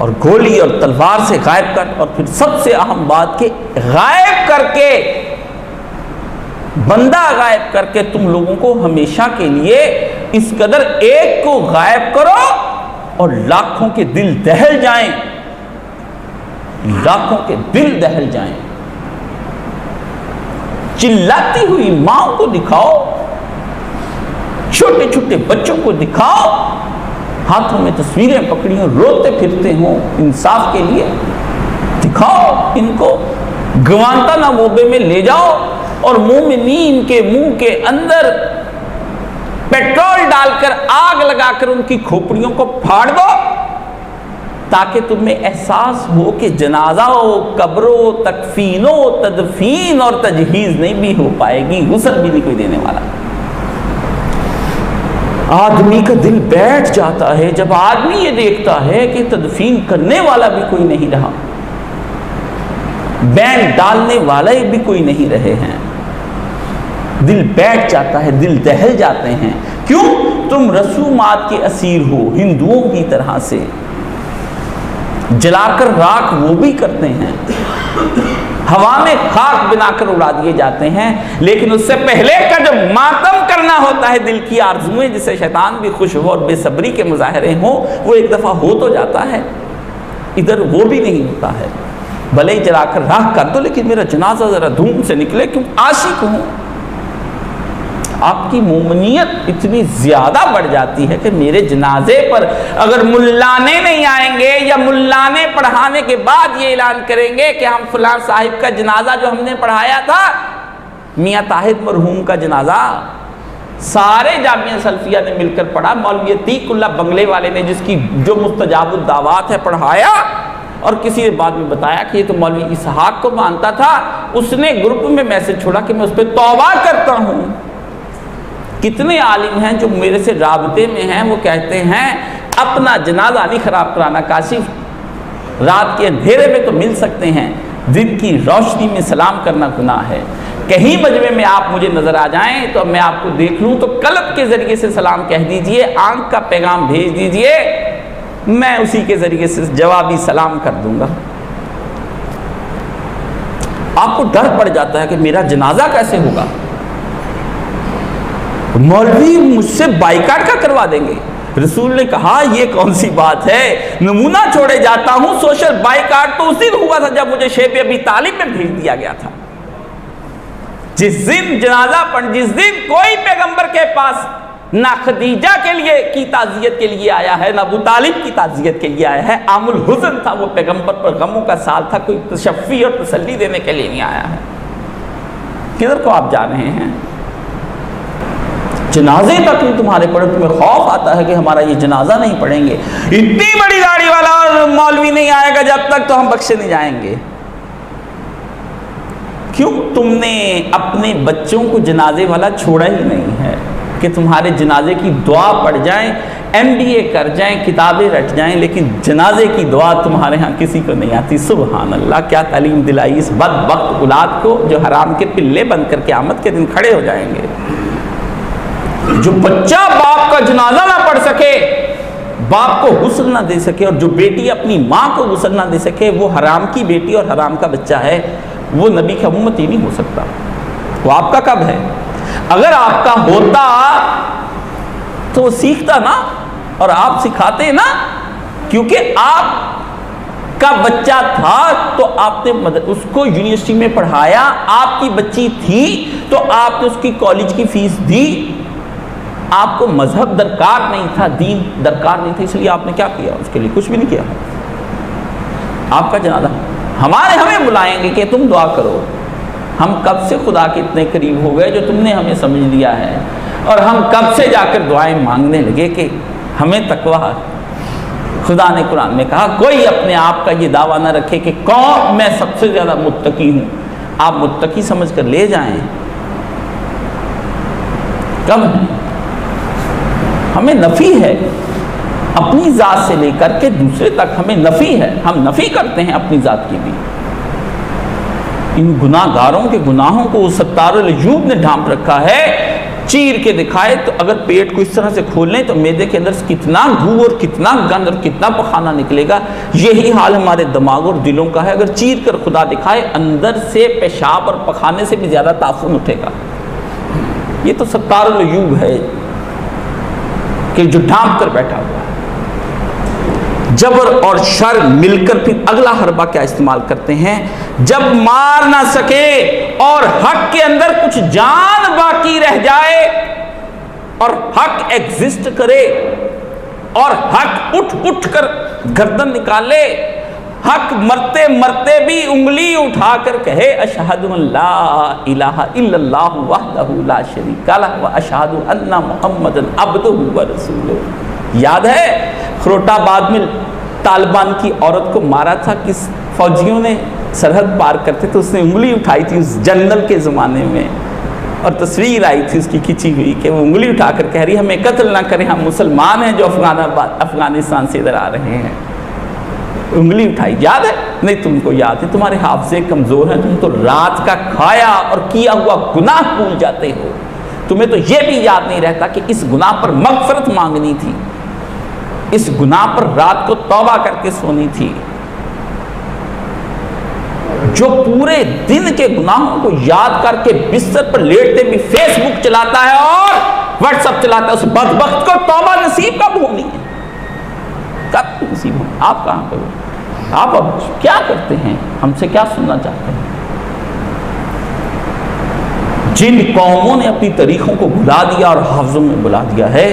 اور گولی اور تلوار سے غائب کر، اور پھر سب سے اہم بات کہ غائب کر کے، بندہ غائب کر کے تم لوگوں کو ہمیشہ کے لیے اس قدر ایک کو غائب کرو اور لاکھوں کے دل دہل جائیں، لاکھوں کے دل دہل جائیں۔ چلاتی ہوئی ماں کو دکھاؤ، چھوٹے چھوٹے بچوں کو دکھاؤ، ہاتھوں میں تصویریں پکڑی ہوں، روتے پھرتے ہوں انصاف کے لیے، دکھاؤ ان کو، گوانتانامو میں لے جاؤ اور مومنین کے منہ کے اندر پیٹرول ڈال کر آگ لگا کر ان کی کھوپڑیوں کو پھاڑ دو، تاکہ تمہیں احساس ہو کہ جنازہ ہو، قبر ہو، تکفین ہو، تدفین اور تجہیز نہیں بھی ہو پائے گی، غسل بھی نہیں کوئی دینے والا۔ آدمی کا دل بیٹھ جاتا ہے جب آدمی یہ دیکھتا ہے کہ تدفین کرنے والا بھی کوئی نہیں رہا، بینڈ ڈالنے والے بھی کوئی نہیں رہے ہیں، دل بیٹھ جاتا ہے، دل دہل جاتے ہیں۔ کیوں؟ تم رسومات کے اسیر ہو، ہندوؤں کی طرح سے جلا کر راکھ وہ بھی کرتے ہیں، ہوا میں خاک بنا کر اڑا دیے جاتے ہیں، لیکن اس سے پہلے کا جو ماتم کرنا ہوتا ہے، دل کی آرزویں جسے شیطان بھی خوش ہو اور بے صبری کے مظاہرے ہوں، وہ ایک دفعہ ہو تو جاتا ہے، ادھر وہ بھی نہیں ہوتا ہے۔ بھلے ہی جلا کر راکھ کر دو، لیکن میرا جنازہ ذرا دھوم سے نکلے، کیوں عاشق ہوں۔ آپ کی مومنیت اتنی زیادہ بڑھ جاتی ہے کہ میرے جنازے پر اگر ملانے نہیں آئیں گے یا ملانے پڑھانے کے بعد یہ اعلان کریں گے کہ ہم فلاں صاحب کا جنازہ جو ہم نے پڑھایا تھا، میاں طاہر مرحوم کا جنازہ، سارے جامعہ سلفیہ نے مل کر پڑھا، مولوی عتیق اللہ بنگلے والے نے جس کی جو مستجاب الدعوات ہے پڑھایا، اور کسی نے بعد میں بتایا کہ یہ تو مولوی اسحاق کو مانتا تھا، اس نے گروپ میں میسج چھوڑا کہ میں اس پہ توبہ کرتا ہوں۔ کتنے عالم ہیں جو میرے سے رابطے میں ہیں، وہ کہتے ہیں اپنا جنازہ نہیں خراب کرانا کاشف، رات کے اندھیرے میں تو مل سکتے ہیں، دن کی روشنی میں سلام کرنا گناہ ہے۔ کہیں مجمع میں آپ مجھے نظر آ جائیں تو میں آپ کو دیکھ لوں تو قلب کے ذریعے سے سلام کہہ دیجئے، آنکھ کا پیغام بھیج دیجئے، میں اسی کے ذریعے سے جوابی سلام کر دوں گا۔ آپ کو ڈر پڑ جاتا ہے کہ میرا جنازہ کیسے ہوگا، مولوی مجھ سے بائیکاٹ کا کروا دیں گے۔ رسول نے کہا یہ کون سی بات ہے، نمونہ چھوڑے جاتا ہوں، سوشل بائیکاٹ تو اس دن ہوا تھا جب مجھے شیب ابی طالب میں بھیج دیا گیا تھا۔ جس دن جنازہ پڑھ، جس دن کوئی پیغمبر کے پاس نہ خدیجہ کے لیے کی تعزیت کے لیے آیا ہے، نہ ابو طالب کی تعزیت کے لیے آیا ہے، عام الحزن تھا، وہ پیغمبر پر غموں کا سال تھا، کوئی تشفی اور تسلی دینے کے لیے نہیں آیا ہے۔ کدھر کو آپ جا رہے ہیں؟ جنازے تک نہیں تمہارے پڑھے، تمہیں خوف آتا ہے کہ ہمارا یہ جنازہ نہیں پڑھیں گے، اتنی بڑی داڑھی والا اور مولوی نہیں آئے گا جب تک تو ہم بخشے نہیں جائیں گے۔ کیوں تم نے اپنے بچوں کو جنازے والا چھوڑا ہی نہیں ہے کہ تمہارے جنازے کی دعا پڑھ جائیں، MBA کر جائیں، کتابیں رٹ جائیں، لیکن جنازے کی دعا تمہارے ہاں کسی کو نہیں آتی۔ سبحان اللہ، کیا تعلیم دلائی اس بدبخت اولاد کو جو حرام کے پلے بن کر قیامت کے دن کھڑے ہو جائیں گے۔ جو بچہ باپ کا جنازہ نہ پڑھ سکے، باپ کو غسل نہ دے سکے، اور جو بیٹی اپنی ماں کو غسل نہ دے سکے، وہ حرام کی بیٹی اور حرام کا بچہ ہے، وہ نبی کا امتی نہیں ہو سکتا۔ وہ آپ کا کب ہے؟ اگر آپ کا ہوتا تو وہ سیکھتا نا، اور آپ سکھاتے نا، کیونکہ آپ کا بچہ تھا تو آپ نے اس کو یونیورسٹی میں پڑھایا، آپ کی بچی تھی تو آپ نے اس کی کالج کی فیس دی، آپ کو مذہب درکار نہیں تھا، دین درکار نہیں تھا، اس لیے آپ نے کیا کیا؟ اس کے لیے کچھ بھی نہیں کیا۔ آپ کا جنازہ ہمیں بلائیں گے کہ تم دعا کرو، ہم کب سے خدا کے اتنے قریب ہو گئے جو تم نے ہمیں سمجھ لیا ہے، اور ہم کب سے جا کر دعائیں مانگنے لگے کہ ہمیں تقویٰ۔ خدا نے قرآن میں کہا کوئی اپنے آپ کا یہ دعویٰ نہ رکھے کہ کون میں سب سے زیادہ متقی ہوں، آپ متقی سمجھ کر لے جائیں۔ کب ہیں؟ ہمیں نفی ہے اپنی ذات سے لے کر کے دوسرے تک، ہمیں نفی ہے، ہم نفی کرتے ہیں اپنی ذات کی بھی۔ ان گناہ گاروں کے گناہوں کو ستار العیوب نے ڈھانپ رکھا ہے، چیر کے دکھائے تو اگر پیٹ کو اس طرح سے کھول لیں تو معدے کے اندر سے کتنا گھو اور کتنا گند اور کتنا پخانہ نکلے گا۔ یہی حال ہمارے دماغ اور دلوں کا ہے، اگر چیر کر خدا دکھائے اندر سے پیشاب اور پخانے سے بھی زیادہ تعفن اٹھے گا۔ یہ تو ستار العیوب ہے کہ جو ڈھانپ کر بیٹھا ہوا ہے۔ جبر اور شر مل کر پھر اگلا حربہ کیا استعمال کرتے ہیں؟ جب مار نہ سکے اور حق کے اندر کچھ جان باقی رہ جائے اور حق ایگزسٹ کرے اور حق اٹھ کر گردن نکالے، حق مرتے مرتے بھی انگلی اٹھا کر کہے اشہد ان لا الہ الا اللہ وحدہ لا شریک لہ واشہد ان محمدا عبدہ ورسولہ۔ یاد ہے خروٹ آباد میں طالبان کی عورت کو مارا تھا، کس فوجیوں نے سرحد پار کرتے تو اس نے انگلی اٹھائی تھی اس جنرل کے زمانے میں، اور تصویر آئی تھی اس کی کھینچی ہوئی کہ وہ انگلی اٹھا کر کہہ رہی ہمیں قتل نہ کریں، ہم مسلمان ہیں جو افغانستان سے ادھر آ رہے ہیں۔ انگلی اٹھائی، یاد ہے؟ نہیں تم کو یاد ہے، تمہارے حافظے کمزور ہیں، تم تو رات کا کھایا اور کیا ہوا گناہ بھول جاتے ہو، تمہیں تو یہ بھی یاد نہیں رہتا کہ اس گناہ پر مغفرت مانگنی تھی، اس گناہ پر رات کو توبہ کر کے سونی تھی۔ جو پورے دن کے گناہوں کو یاد کر کے بستر پر لیٹتے بھی فیس بک چلاتا ہے اور واٹس ایپ چلاتا ہے، اس بدبخت کو توبہ نصیب کب ہونی ہے؟ کب نصیب ہونی؟ آپ کہاں پہ ہو؟ آپ اب کیا کرتے ہیں؟ ہم سے کیا سننا چاہتے ہیں؟ جن قوموں نے اپنی تاریخوں کو بھلا دیا اور حافظوں میں بلا دیا ہے،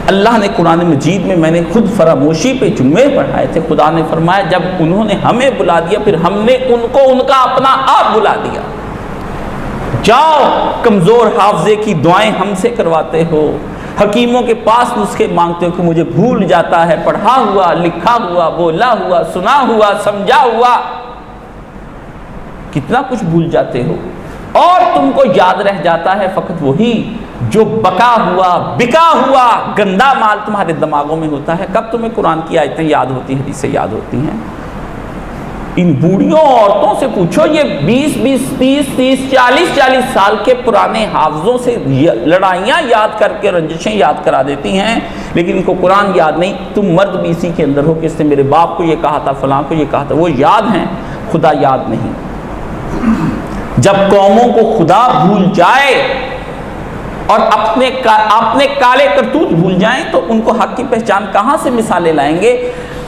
اللہ نے قرآن مجید میں نے خود فراموشی پہ جمعے پڑھائے تھے، خدا نے فرمایا جب انہوں نے ہمیں بلا دیا پھر ہم نے ان کو ان کا اپنا آپ بلا دیا۔ جاؤ کمزور حافظے کی دعائیں ہم سے کرواتے ہو، حکیموں کے پاس نسخے مانگتے ہو کہ مجھے بھول جاتا ہے، پڑھا ہوا، لکھا ہوا، بولا ہوا، سنا ہوا، سمجھا ہوا، کتنا کچھ بھول جاتے ہو، اور تم کو یاد رہ جاتا ہے فقط وہی جو بکا ہوا بکا ہوا گندا مال تمہارے دماغوں میں ہوتا ہے۔ کب تمہیں قرآن کی آیتیں یاد ہوتی ہیں، حدیثیں یاد ہوتی ہیں؟ ان بوڑھیوں عورتوں سے پوچھو، یہ 20 30 40 سال کے پرانے حافظوں سے لڑائیاں یاد کر کے رنجشیں یاد کرا دیتی ہیں، لیکن ان کو قرآن یاد نہیں۔ تم مرد بھی اسی کے اندر ہو کہ اس نے میرے باپ کو یہ کہا تھا، فلاں کو یہ کہا تھا، وہ یاد ہیں، خدا یاد نہیں۔ جب قوموں کو خدا بھول جائے اور اپنے کالے کرتوت بھول جائیں تو ان کو حق کی پہچان کہاں سے مثالیں لائیں گے؟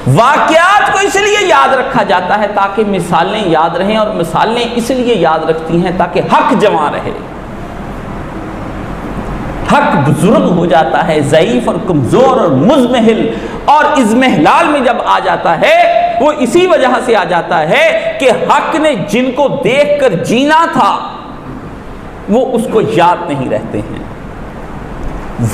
واقعات کو اس لیے یاد رکھا جاتا ہے تاکہ مثالیں یاد رہیں، اور مثالیں اس لیے یاد رکھتی ہیں تاکہ حق جمع رہے۔ حق بزرگ ہو جاتا ہے، ضعیف اور کمزور اور مزمحل، اور اضمحلال میں جب آ جاتا ہے وہ اسی وجہ سے آ جاتا ہے کہ حق نے جن کو دیکھ کر جینا تھا وہ اس کو یاد نہیں رہتے ہیں۔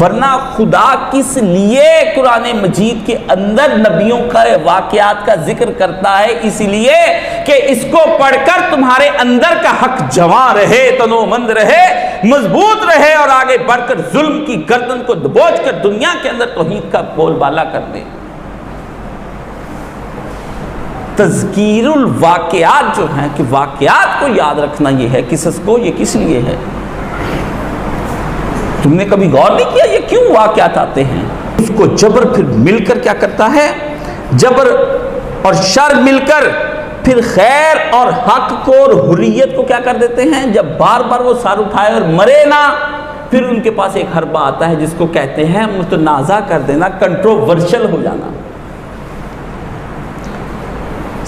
ورنہ خدا کس لیے قرآن مجید کے اندر نبیوں کا واقعات کا ذکر کرتا ہے؟ اس لیے کہ اس کو پڑھ کر تمہارے اندر کا حق جمع رہے، تنومند رہے، مضبوط رہے، اور آگے بڑھ کر ظلم کی گردن کو دبوچ کر دنیا کے اندر توحید کا بول بالا کر دے۔ تذکیر الواقعات جو ہیں کہ واقعات کو یاد رکھنا یہ ہے، قصص کو، یہ کس لیے ہے؟ تم نے کبھی غور نہیں کیا یہ کیوں واقعات آتے ہیں؟ اس کو جبر پھر مل کر کیا کرتا ہے؟ جبر اور شر مل کر پھر خیر اور حق کو اور حریت کو کیا کر دیتے ہیں؟ جب بار بار وہ سر اٹھائے اور مرے نہ، پھر ان کے پاس ایک حربہ آتا ہے جس کو کہتے ہیں متنازع کر دینا، کنٹروورشل ہو جانا۔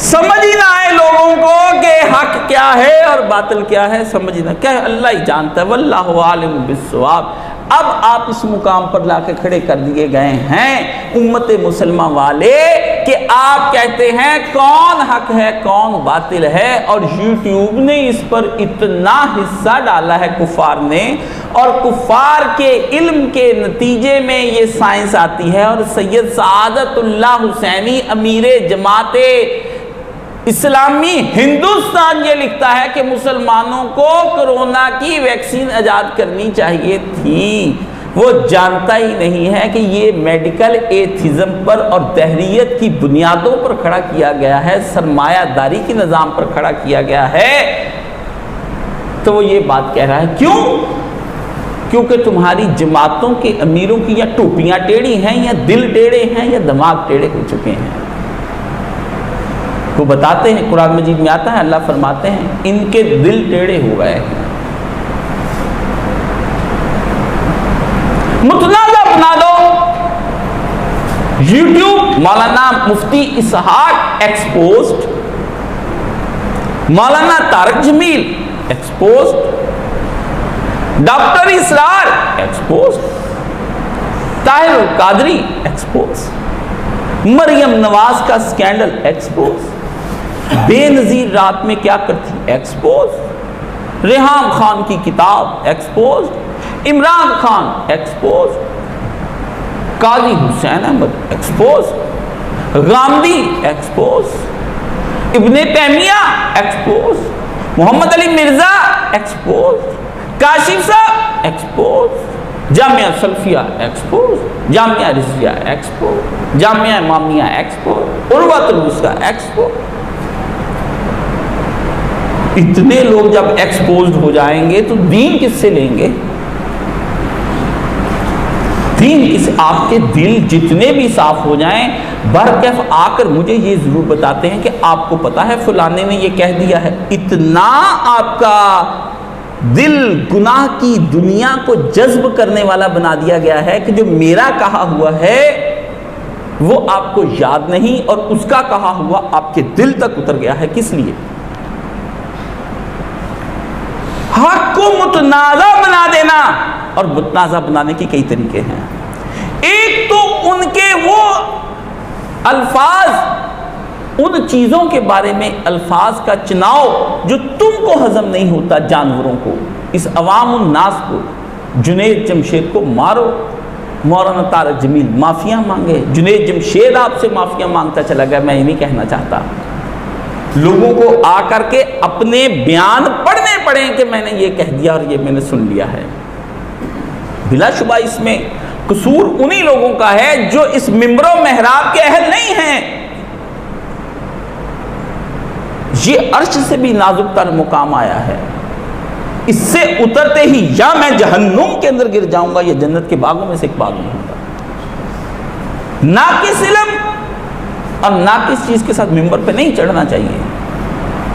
سمجھ ہی نہ آئے لوگوں کو کہ حق کیا ہے اور باطل کیا ہے، سمجھ ہی نہ، کیا اللہ ہی جانتا ہے، واللہ عالم بالصواب۔ اب آپ اس مقام پر لا کے کھڑے کر دیے گئے ہیں امت مسلمہ والے کہ آپ کہتے ہیں کون حق ہے کون باطل ہے، اور یوٹیوب نے اس پر اتنا حصہ ڈالا ہے کفار نے، اور کفار کے علم کے نتیجے میں یہ سائنس آتی ہے، اور سید سعادت اللہ حسینی امیر جماعت اسلامی ہندوستان یہ لکھتا ہے کہ مسلمانوں کو کورونا کی ویکسین ایجاد کرنی چاہیے تھی، وہ جانتا ہی نہیں ہے کہ یہ میڈیکل ایتھزم پر اور دہریت کی بنیادوں پر کھڑا کیا گیا ہے، سرمایہ داری کی نظام پر کھڑا کیا گیا ہے، تو وہ یہ بات کہہ رہا ہے۔ کیوں؟ کیونکہ تمہاری جماعتوں کے امیروں کی یا ٹوپیاں ٹیڑھی ہیں، یا دل ٹیڑھے ہیں، یا دماغ ٹیڑھے ہو چکے ہیں۔ وہ بتاتے ہیں، قرآن مجید میں آتا ہے، اللہ فرماتے ہیں ان کے دل ٹیڑھے ہو گئے ہیں۔ متنازع بنا دو، یوٹیوب مولانا مفتی اسحاق ایکسپوزڈ، مولانا طارق جمیل ایکسپوزڈ، ڈاکٹر اسرار ایکسپوزڈ، طاہر القادری ایکسپوز، مریم نواز کا سکینڈل ایکسپوز، بے نظیر رات میں کیا کرتی ایکسپوز، ریحام خان کی کتاب expose, Imran Khan expose, Qazi Hussain Ahmad expose, Ghamidi expose, ابن تیمیہ ایکسپوز، محمد علی مرزا ایکسپوز، کاشف صاحب ایکسپوز، جامعہ سلفیہ ایکسپوز، جامعہ رضویہ ایکسپوز، جامعہ امامیہ ایکسپوز، عروۃ الوثقی ایکسپوز۔ اتنے لوگ جب ایکسپوزڈ ہو جائیں گے تو دین کس سے لیں گے؟ دین کس؟ آپ کے دل جتنے بھی صاف ہو جائیں، برکیف آ کر مجھے یہ ضرور بتاتے ہیں کہ آپ کو پتا ہے فلانے نے یہ کہہ دیا ہے۔ اتنا آپ کا دل گناہ کی دنیا کو جذب کرنے والا بنا دیا گیا ہے کہ جو میرا کہا ہوا ہے وہ آپ کو یاد نہیں، اور اس کا کہا ہوا آپ کے دل تک اتر گیا ہے۔ کس لیے؟ حق کو متنازع بنا دینا، اور متنازع بنانے کے کئی طریقے ہیں۔ ایک تو ان کے وہ الفاظ، ان چیزوں کے بارے میں الفاظ کا چناؤ جو تم کو ہضم نہیں ہوتا، جانوروں کو، اس عوام الناس کو۔ جنید جمشید کو مارو، مولانا طارق جمیل معافیاں مانگے، جنید جمشید آپ سے معافیاں مانگتا چلا گیا۔ میں یہ نہیں کہنا چاہتا، لوگوں کو آ کر کے اپنے بیان پڑھنے پڑیں کہ میں نے یہ کہہ دیا اور یہ میں نے سن لیا ہے۔ بلا شبہ اس میں قصور انہی لوگوں کا ہے جو اس ممبر و محراب کے اہل نہیں ہیں۔ یہ عرش سے بھی نازک تر مقام آیا ہے، اس سے اترتے ہی یا میں جہنم کے اندر گر جاؤں گا یا جنت کے باغوں میں سے ایک باغ میں ہوں گا۔ ناقص علم اور ناقص چیز کے ساتھ ممبر پہ نہیں چڑھنا چاہیے۔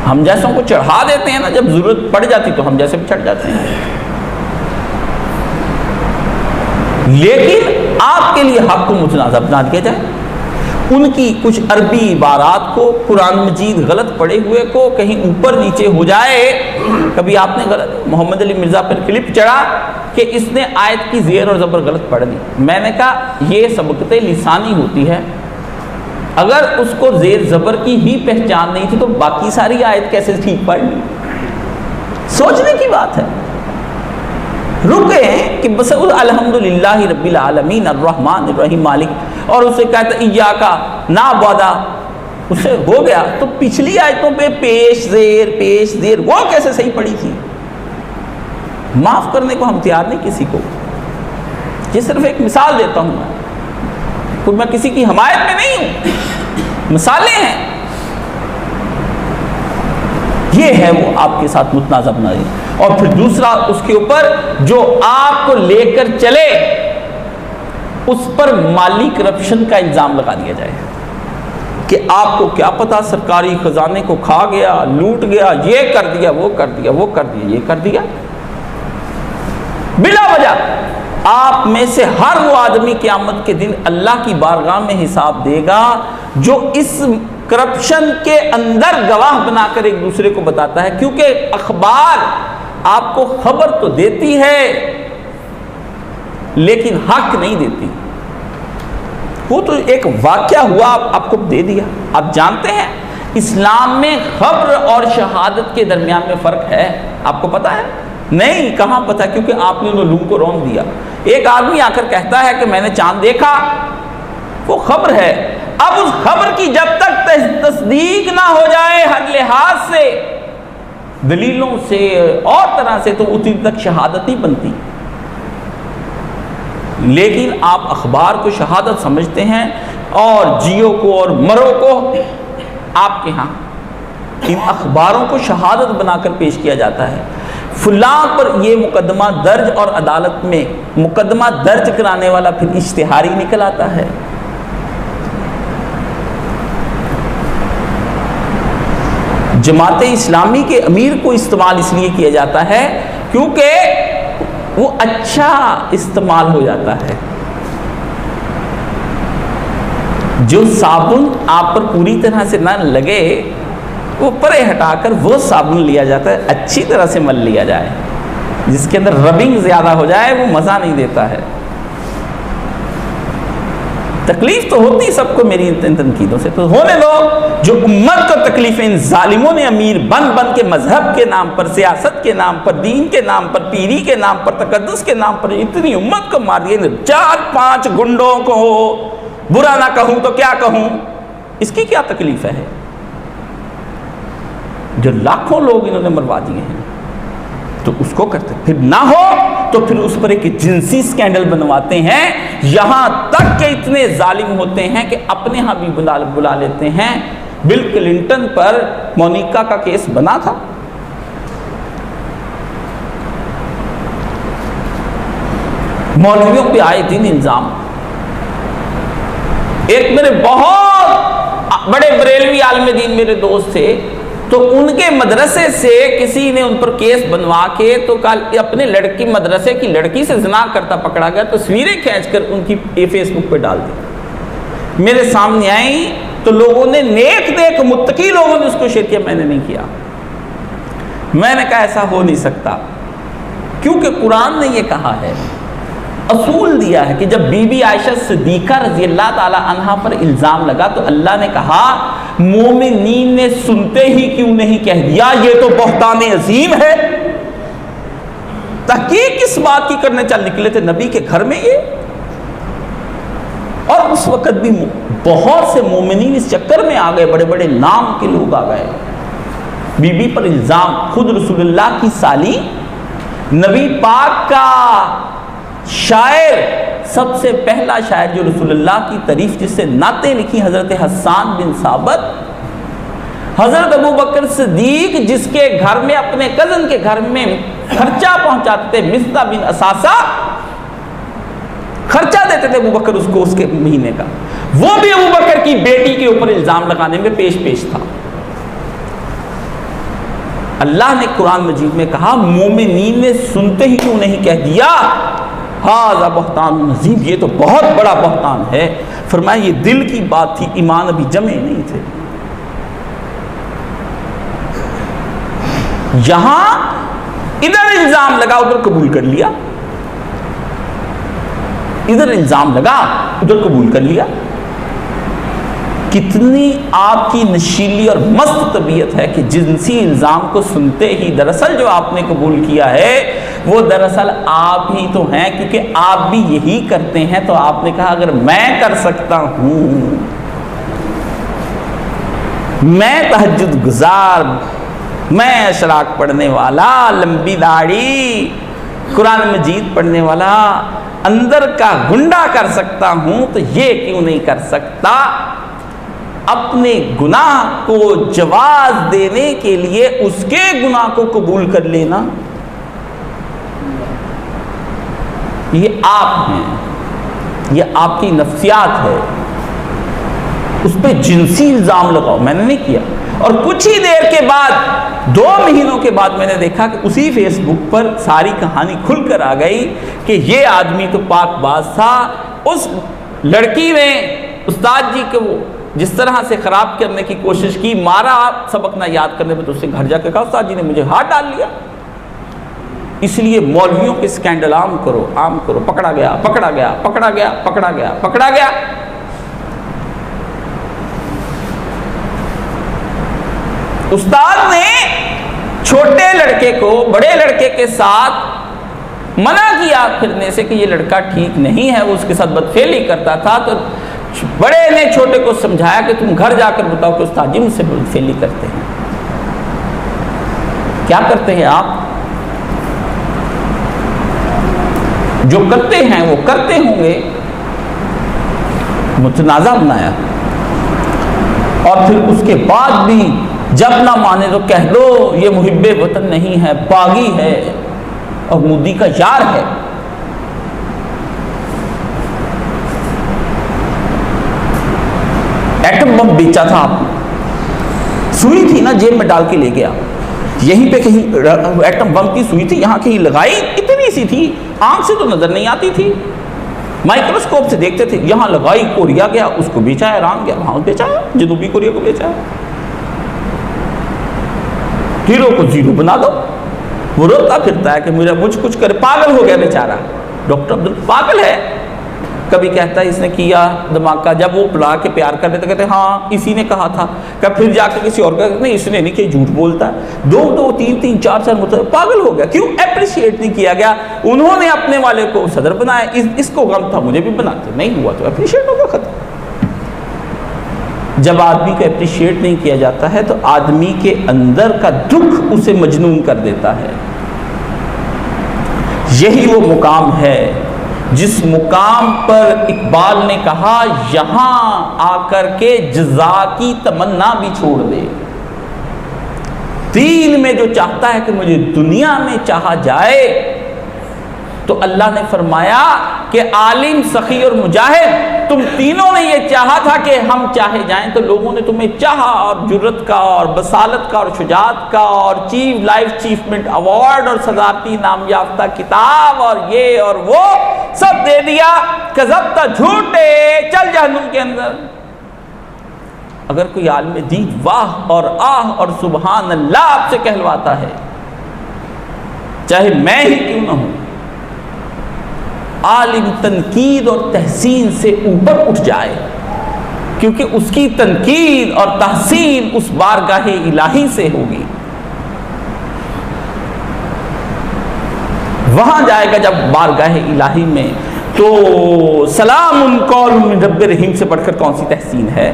ہم جیسوں کو چڑھا دیتے ہیں نا، جب ضرورت پڑ جاتی تو ہم جیسے بھی چڑھ جاتے ہیں۔ لیکن آپ کے لیے حق کو متنازع بنا دیا جائے، ان کی کچھ عربی عبارات کو، قرآن مجید غلط پڑھے ہوئے کو کہیں اوپر نیچے ہو جائے۔ کبھی آپ نے غلط محمد علی مرزا پر کلپ چڑھا کہ اس نے آیت کی زیر اور زبر غلط پڑھ دی۔ میں نے کہا یہ سبقت لسانی ہوتی ہے، اگر اس کو زیر زبر کی ہی پہچان نہیں تھی تو باقی ساری آیت کیسے ٹھیک پڑھ لی؟ سوچنے کی بات ہے۔ رکے ہیں کہ بس الحمدللہ رب العالمین الرحمن الرحیم مالک، اور اسے کہتا ایاکا نعبدا، اسے ہو گیا، تو پچھلی آیتوں پہ پیش زیر وہ کیسے صحیح پڑھی تھی؟ معاف کرنے کو ہم تیار نہیں کسی کو۔ یہ صرف ایک مثال دیتا ہوں میں کسی کی حمایت میں نہیں ہوں، مثالیں ہیں۔ یہ ہے وہ آپ کے ساتھ متنازع بنائی۔ اور پھر دوسرا اس کے اوپر جو آپ کو لے کر چلے اس پر مالی کرپشن کا الزام لگا دیا جائے کہ آپ کو کیا پتا سرکاری خزانے کو کھا گیا، لوٹ گیا، یہ کر دیا، وہ کر دیا، وہ کر دیا، یہ کر دیا۔ بلا وجہ آپ میں سے ہر وہ آدمی قیامت کے دن اللہ کی بارگاہ میں حساب دے گا جو اس کرپشن کے اندر گواہ بنا کر ایک دوسرے کو بتاتا ہے، کیونکہ اخبار آپ کو خبر تو دیتی ہے لیکن حق نہیں دیتی۔ وہ تو ایک واقعہ ہوا، آپ کو دے دیا۔ آپ جانتے ہیں اسلام میں خبر اور شہادت کے درمیان میں فرق ہے، آپ کو پتا ہے؟ نہیں، کہاں پتا؟ کیونکہ آپ نے انہوں لوگوں کو رون دیا۔ ایک آدمی آ کر کہتا ہے کہ میں نے چاند دیکھا، وہ خبر ہے۔ اب اس خبر کی جب تک تصدیق نہ ہو جائے ہر لحاظ سے، دلیلوں سے اور طرح سے، تو اتنی تک شہادت نہیں بنتی۔ لیکن آپ اخبار کو شہادت سمجھتے ہیں اور جیو کو اور مرو کو آپ کے ہاں ان اخباروں کو شہادت بنا کر پیش کیا جاتا ہے. فلاں پر یہ مقدمہ درج اور عدالت میں مقدمہ درج کرانے والا پھر اشتہاری نکل آتا ہے. جماعت اسلامی کے امیر کو استعمال اس لیے کیا جاتا ہے کیونکہ وہ اچھا استعمال ہو جاتا ہے. جو صابن آپ پر پوری طرح سے نہ لگے وہ پرے ہٹا کر وہ صابن لیا جاتا ہے اچھی طرح سے مل لیا جائے. جس کے اندر ربنگ زیادہ ہو جائے وہ مزہ نہیں دیتا ہے. تکلیف تو ہوتی سب کو میری ان تنقیدوں سے، تو ہونے دو. جو امت کو تکلیفیں ان ظالموں نے امیر بن بن کے مذہب کے نام پر، سیاست کے نام پر، دین کے نام پر، پیری کے نام پر، تقدس کے نام پر اتنی امت کو مار دیا. 4-5 گنڈوں کو برا نہ کہوں تو کیا کہوں، اس کی کیا تکلیف ہے؟ جو لاکھوں لوگ انہوں نے مروا دیے ہیں تو اس کو کرتے، پھر نہ ہو تو پھر اس پر ایک جنسی سکینڈل بنواتے ہیں. یہاں تک کہ اتنے ظالم ہوتے ہیں کہ اپنے ہاں بھی بلا لیتے ہیں. بل کلنٹن پر مونیکا کا کیس بنا تھا، مولویوں پہ آئے دن الزام. ایک میرے بہت بڑے بریلوی عالم دین میرے دوست تھے، تو ان کے مدرسے سے کسی نے ان پر کیس بنوا کے تو کل اپنے لڑکی مدرسے کی لڑکی سے زنا کرتا پکڑا گیا، تصویریں کھینچ کر ان کی فیس بک پہ ڈال دی. میرے سامنے آئی تو لوگوں نے نیک متقی لوگوں نے اس کو شیئر کیا، میں نے نہیں کیا. میں نے کہا ایسا ہو نہیں سکتا، کیونکہ قرآن نے یہ کہا ہے، اصول دیا ہے کہ جب بی بی عائشہ صدیقہ رضی اللہ تعالی عنہا پر الزام لگا تو اللہ نے کہا مومنین نے سنتے ہی کیوں نہیں کہہ دیا یہ تو بہتان عظیم ہے. تحقیق کس بات کی کرنے چل نکلے تھے نبی کے گھر میں یہ، اور اس وقت بھی بہت سے مومنین اس چکر میں آ گئے، بڑے بڑے نام کے لوگ آ گئے. بی بی پر الزام، خود رسول اللہ کی سالی، نبی پاک کا شاعر، سب سے پہلا شاعر جو رسول اللہ کی تعریف جس سے نعتیں لکھی حضرت حسان بن ثابت، حضرت ابو بکر صدیق جس کے گھر میں اپنے کزن کے گھر میں خرچہ پہنچاتے تھے، مصطح بن اساسہ خرچہ دیتے تھے ابو بکر اس کو اس کے مہینے کا، وہ بھی ابو بکر کی بیٹی کے اوپر الزام لگانے میں پیش تھا. اللہ نے قرآن مجید میں کہا مومنین نے سنتے ہی کیوں نہیں کہہ دیا ھذا بہتان عظیم، یہ تو بہت بڑا بہتان ہے. فرمایا یہ دل کی بات تھی، ایمان ابھی جمے نہیں تھے. یہاں ادھر الزام لگا ادھر قبول کر لیا، ادھر الزام لگا ادھر قبول کر لیا. کتنی آپ کی نشیلی اور مست طبیعت ہے کہ جنسی الزام کو سنتے ہی دراصل جو آپ نے قبول کیا ہے وہ دراصل آپ ہی تو ہیں، کیونکہ آپ بھی یہی کرتے ہیں. تو آپ نے کہا اگر میں کر سکتا ہوں، میں تہجد گزار، میں اشراق پڑھنے والا، لمبی داڑھی، قرآن مجید پڑھنے والا، اندر کا گنڈا کر سکتا ہوں تو یہ کیوں نہیں کر سکتا؟ اپنے گناہ کو جواز دینے کے لیے اس کے گناہ کو قبول کر لینا، یہ آپ ہیں، یہ آپ کی نفسیات ہے. اس پہ جنسی الزام لگاؤ، میں نے نہیں کیا. اور کچھ ہی دیر کے بعد 2 مہینوں کے بعد میں نے دیکھا کہ اسی فیس بک پر ساری کہانی کھل کر آ گئی کہ یہ آدمی تو پاک باز تھا. اس لڑکی نے استاد جی کو وہ جس طرح سے خراب کرنے کی کوشش کی، مارا سبق نہ یاد کرنے پر، تو اس نے گھر جا کے کہا استاد جی نے مجھے ہاتھ ڈال لیا. اس لیے مولویوں کے سکینڈل عام کرو، عام کرو. پکڑا گیا پکڑا گیا پکڑا گیا پکڑا گیا پکڑا گیا. استاد نے چھوٹے لڑکے کو بڑے لڑکے کے ساتھ منع کیا پھرنے سے کہ یہ لڑکا ٹھیک نہیں ہے، وہ اس کے ساتھ بدفعلی کرتا تھا. تو بڑے نے چھوٹے کو سمجھایا کہ تم گھر جا کر بتاؤ کہ استاد جی مجھ سے بدفعلی کرتے ہیں. کیا کرتے ہیں آپ؟ جو کرتے ہیں وہ کرتے ہوں گے، متنازع بنایا، اور پھر اس کے بعد بھی جب نہ مانے تو کہہ دو یہ محب وطن نہیں ہے، باغی ہے اور مودی کا یار ہے۔ ایٹم بم بیچا تھا آپ نے، سوئی تھی نا جیب میں ڈال کے لے گیا، یہیں پہ کہیں ایٹم بم کی سوئی تھی، یہاں کہیں لگائی، اتنی سی تھی، آنکھ سے تو نظر نہیں آتی تھی، مائکروسکوپ سے دیکھتے تھے، یہاں لگائی، کوریا گیا، اس کو بیچا ہے، ایران گیا، وہاں بیچا ہے، جنوبی کوریا کو بیچا ہے۔ ہیرو کو زیرو بنا دو، وہ روتا پھرتا ہے کہ مجھ کچھ کرے، پاگل ہو گیا بیچارہ۔ ڈاکٹر عبدل پاگل ہے، کبھی کہتا ہے اس نے کیا دھماکہ، جب وہ بلا کے پیار کر لیتے کہتے ہیں ہاں اسی نے کہا تھا، کہ پھر جا کے کسی اور کا نہیں اس نے نہیں کہ جھوٹ بولتا ہے، دو تین چار پاگل ہو گیا، کیوں اپریشیٹ نہیں کیا گیا؟ انہوں نے اپنے والے کو صدر بنایا، اس کو غم تھا مجھے بھی بناتے، نہیں ہوا تو اپریشیٹ ہو گیا، ختم۔ جب آدمی کو اپریشیٹ نہیں کیا جاتا ہے تو آدمی کے اندر کا دکھ اسے مجنون کر دیتا ہے۔ یہی وہ مقام ہے جس مقام پر اقبال نے کہا یہاں آ کر کے جزا کی تمنا بھی چھوڑ دے۔ دین میں جو چاہتا ہے کہ مجھے دنیا میں چاہا جائے، تو اللہ نے فرمایا کہ عالم، سخی اور مجاہد، تم تینوں نے یہ چاہا تھا کہ ہم چاہے جائیں، تو لوگوں نے تمہیں چاہا، اور جرت کا اور بصالت کا اور شجاعت کا اور لائف اچیومنٹ ایوارڈ اور صدارتی نام یافتہ کتاب اور یہ اور وہ سب دے دیا، کذبت، جھوٹے، چل جہنم کے اندر۔ اگر کوئی عالم دین واہ اور آہ اور سبحان اللہ آپ سے کہلواتا ہے، چاہے میں ہی کیوں نہ ہوں، عالم تنقید اور تحسین سے اوپر اٹھ جائے، کیونکہ اس کی تنقید اور تحسین اس بارگاہ الہی سے ہوگی۔ وہاں جائے گا جب بارگاہ الہی میں، تو سلام قول من رب رحیم سے بڑھ کر کون سی تحسین ہے؟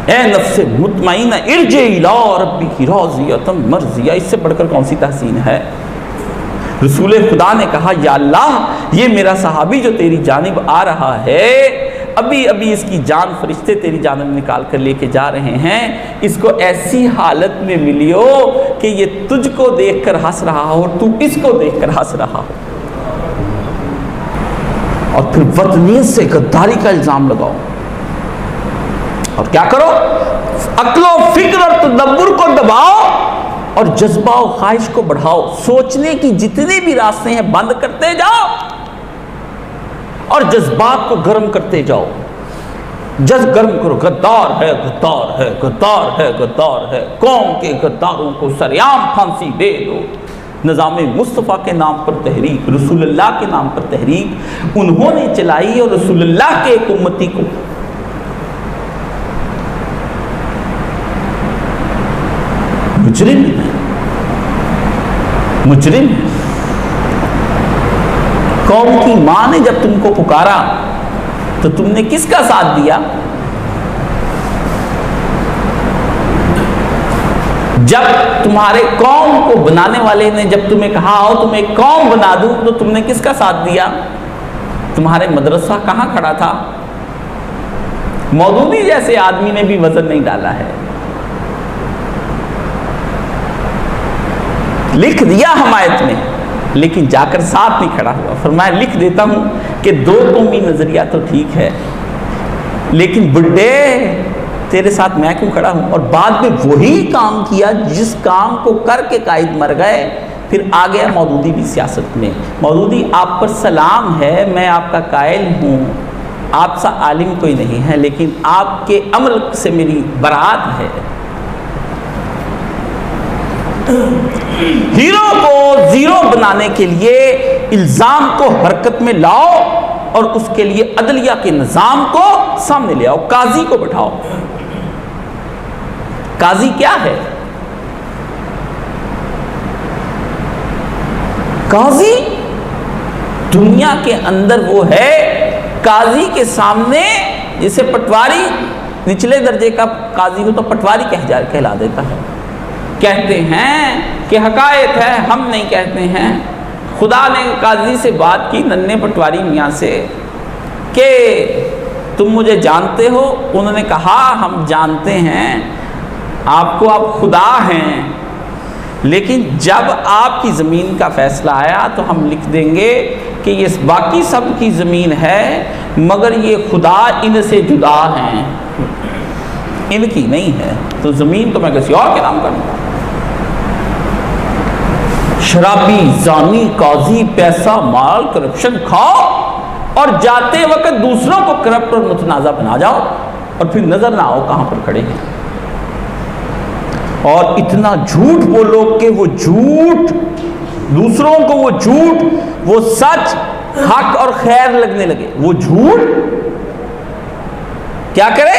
اے نفس مطمئنہ ارجعی الی ربک راضیۃ مرضیہ، اس سے بڑھ کر کون سی تحسین ہے؟ رسول خدا نے کہا یا اللہ، یہ میرا صحابی جو تیری جانب آ رہا ہے، ابھی اس کی جان فرشتے تیری جانب نکال کر لے کے جا رہے ہیں، اس کو ایسی حالت میں ملیو کہ یہ تجھ کو دیکھ کر ہنس رہا ہو اور تو اس کو دیکھ کر ہنس رہا ہو، اور پھر وطنیت سے غداری کا الزام لگاؤ، اور کیا کرو؟ عقل و فکر اور تدبر کو دباؤ اور جذبہ و خواہش کو بڑھاؤ، سوچنے کی جتنے بھی راستے ہیں بند کرتے جاؤ اور جذبات کو گرم کرتے جاؤ، گرم کرو، غدار ہے، غدار ہے، غدار ہے، غدار ہے، قوم کے غداروں کو سریعام پھانسی دے دو۔ نظام مصطفیٰ کے نام پر تحریک، رسول اللہ کے نام پر تحریک انہوں نے چلائی، اور رسول اللہ کے ایک امتی کو مجرم ہے۔ قوم کی ماں نے جب تم کو پکارا تو تم نے کس کا ساتھ دیا؟ جب تمہارے قوم کو بنانے والے نے جب تمہیں کہا ہو تمہیں قوم بنا دوں، تو تم نے کس کا ساتھ دیا؟ تمہارے مدرسہ کہاں کھڑا تھا؟ مودودی جیسے آدمی نے بھی وزن نہیں ڈالا ہے، لکھ دیا حمایت میں، لیکن جا کر ساتھ نہیں کھڑا ہوا۔ فرمایا لکھ دیتا ہوں کہ دو قومی نظریہ تو ٹھیک ہے، لیکن بڈھے تیرے ساتھ میں کیوں کھڑا ہوں؟ اور بعد میں وہی کام کیا جس کام کو کر کے قائد مر گئے۔ پھر آ گیا مودودی بھی سیاست میں۔ مودودی آپ پر سلام ہے، میں آپ کا قائل ہوں، آپ سا عالم کوئی نہیں ہے، لیکن آپ کے عمل سے میری برات ہے۔ ہیرو کو زیرو بنانے کے لیے الزام کو حرکت میں لاؤ، اور اس کے لیے عدلیہ کے نظام کو سامنے لے آؤ، قاضی کو بٹھاؤ۔ قاضی کیا ہے؟ قاضی دنیا کے اندر وہ ہے، قاضی کے سامنے جیسے پٹواری نچلے درجے کا قاضی ہو تو پٹواری کہلا دیتا ہے۔ کہتے ہیں کہ حقائق ہے، ہم نہیں کہتے ہیں، خدا نے قاضی سے بات کی، ننھے پٹواری میاں سے، کہ تم مجھے جانتے ہو؟ انہوں نے کہا ہم جانتے ہیں آپ کو، آپ خدا ہیں، لیکن جب آپ کی زمین کا فیصلہ آیا تو ہم لکھ دیں گے کہ یہ باقی سب کی زمین ہے مگر یہ خدا ان سے جدا ہیں، ان کی نہیں ہے، تو زمین تو میں کسی اور کے نام کروں گا۔ شرابی، زانی، قاضی، پیسہ، مال، کرپشن کھاؤ اور جاتے وقت دوسروں کو کرپٹ اور متنازع بنا جاؤ اور پھر نظر نہ آؤ کہاں پر کھڑے ہیں، اور اتنا جھوٹ بولو کہ وہ جھوٹ دوسروں کو، وہ جھوٹ وہ سچ، حق اور خیر لگنے لگے۔ وہ جھوٹ کیا کرے؟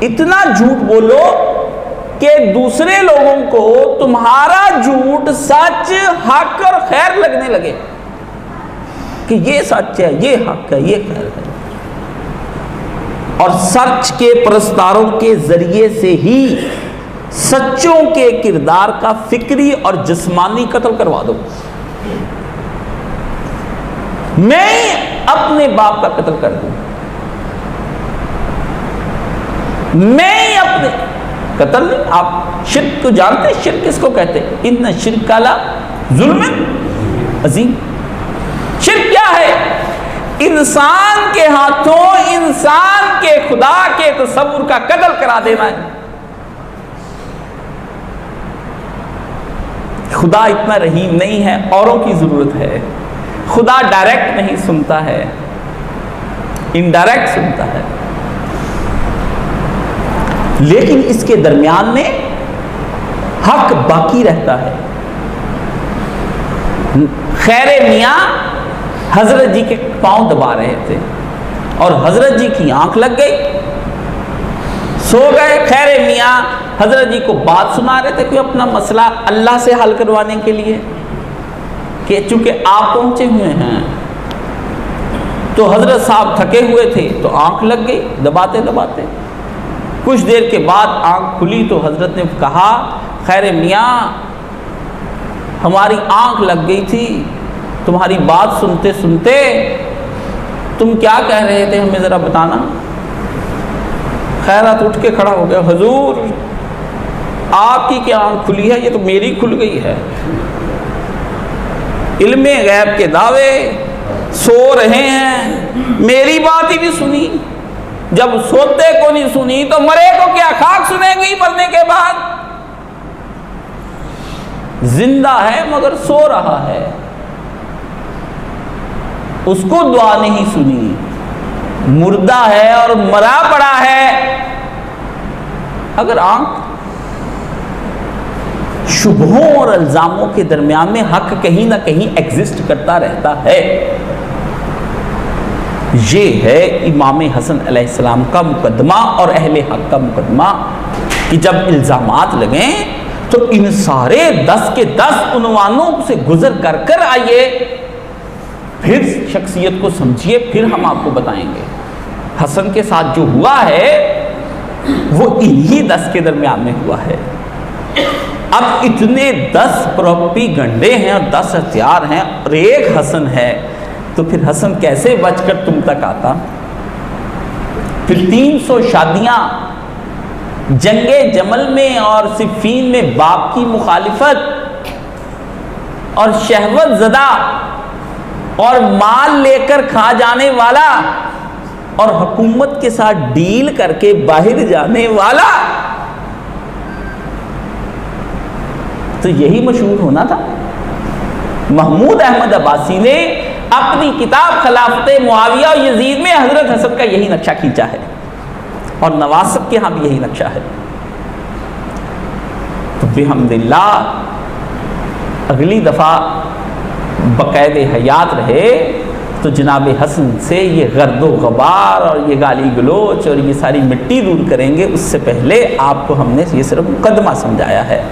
اتنا جھوٹ بولو کہ دوسرے لوگوں کو تمہارا جھوٹ سچ، حق اور خیر لگنے لگے، کہ یہ سچ ہے، یہ حق ہے، یہ خیر ہے۔ اور سچ کے پرستاروں کے ذریعے سے ہی سچوں کے کردار کا فکری اور جسمانی قتل کروا دو۔ میں اپنے باپ کا قتل کر دوں، میں اپنے قتل نہیں۔ آپ شرک کو جانتے ہیں؟ شرک کس کو کہتے ہیں؟ ان شرک لا ظلم عظیم۔ شرک کیا ہے؟ انسان کے ہاتھوں انسان کے خدا کے تصور کا قتل کرا دینا ہے۔ خدا اتنا رحیم نہیں ہے، اوروں کی ضرورت ہے۔ خدا ڈائریکٹ نہیں سنتا ہے، انڈائریکٹ سنتا ہے، لیکن اس کے درمیان میں حق باقی رہتا ہے۔ خیر میاں حضرت جی کے پاؤں دبا رہے تھے اور حضرت جی کی آنکھ لگ گئی، سو گئے۔ خیر میاں حضرت جی کو بات سنا رہے تھے، کوئی اپنا مسئلہ اللہ سے حل کروانے کے لیے، کہ چونکہ آپ پہنچے ہوئے ہیں تو حضرت صاحب تھکے ہوئے تھے تو آنکھ لگ گئی دباتے دباتے۔ کچھ دیر کے بعد آنکھ کھلی تو حضرت نے کہا خیر میاں ہماری آنکھ لگ گئی تھی تمہاری بات سنتے سنتے، تم کیا کہہ رہے تھے ہمیں ذرا بتانا۔ خیرات اٹھ کے کھڑا ہو گیا، حضور آپ کی کیا آنکھ کھلی ہے، یہ تو میری کھل گئی ہے۔ علم غیب کے دعوے، سو رہے ہیں، میری بات ہی نہیں سنی۔ جب سوتے کو نہیں سنی تو مرے کو کیا خاک سنیں گی مرنے کے بعد؟ زندہ ہے مگر سو رہا ہے، اس کو دعا نہیں سنی، مردہ ہے اور مرا پڑا ہے۔ اگر آنکھ شبہوں اور الزاموں کے درمیان میں حق کہیں نہ کہیں ایگزسٹ کرتا رہتا ہے۔ یہ ہے امام حسن علیہ السلام کا مقدمہ اور اہل حق کا مقدمہ، کہ جب الزامات لگیں تو ان سارے 10 کے 10 عنوانوں سے گزر کر کر آئیے، پھر شخصیت کو سمجھیے، پھر ہم آپ کو بتائیں گے۔ حسن کے ساتھ جو ہوا ہے وہ انہی 10 کے درمیان میں ہوا ہے۔ اب اتنے 10 پروپی گنڈے ہیں اور 10 ہتھیار ہیں اور ایک حسن ہے، تو پھر حسن کیسے بچ کر تم تک آتا؟ پھر 300 شادیاں جنگ جمل میں اور صفین میں باپ کی مخالفت اور شہوت زدہ اور مال لے کر کھا جانے والا اور حکومت کے ساتھ ڈیل کر کے باہر جانے والا، تو یہی مشہور ہونا تھا۔ محمود احمد عباسی نے اپنی کتاب خلافت معاویہ اور یزید میں حضرت حسن کا یہی نقشہ کھینچا ہے، اور نواسب کے ہاں بھی یہی نقشہ ہے۔ تو بحمداللہ اگلی دفعہ بقید حیات رہے تو جناب حسن سے یہ غرد و غبار اور یہ گالی گلوچ اور یہ ساری مٹی دور کریں گے۔ اس سے پہلے آپ کو ہم نے یہ صرف مقدمہ سمجھایا ہے۔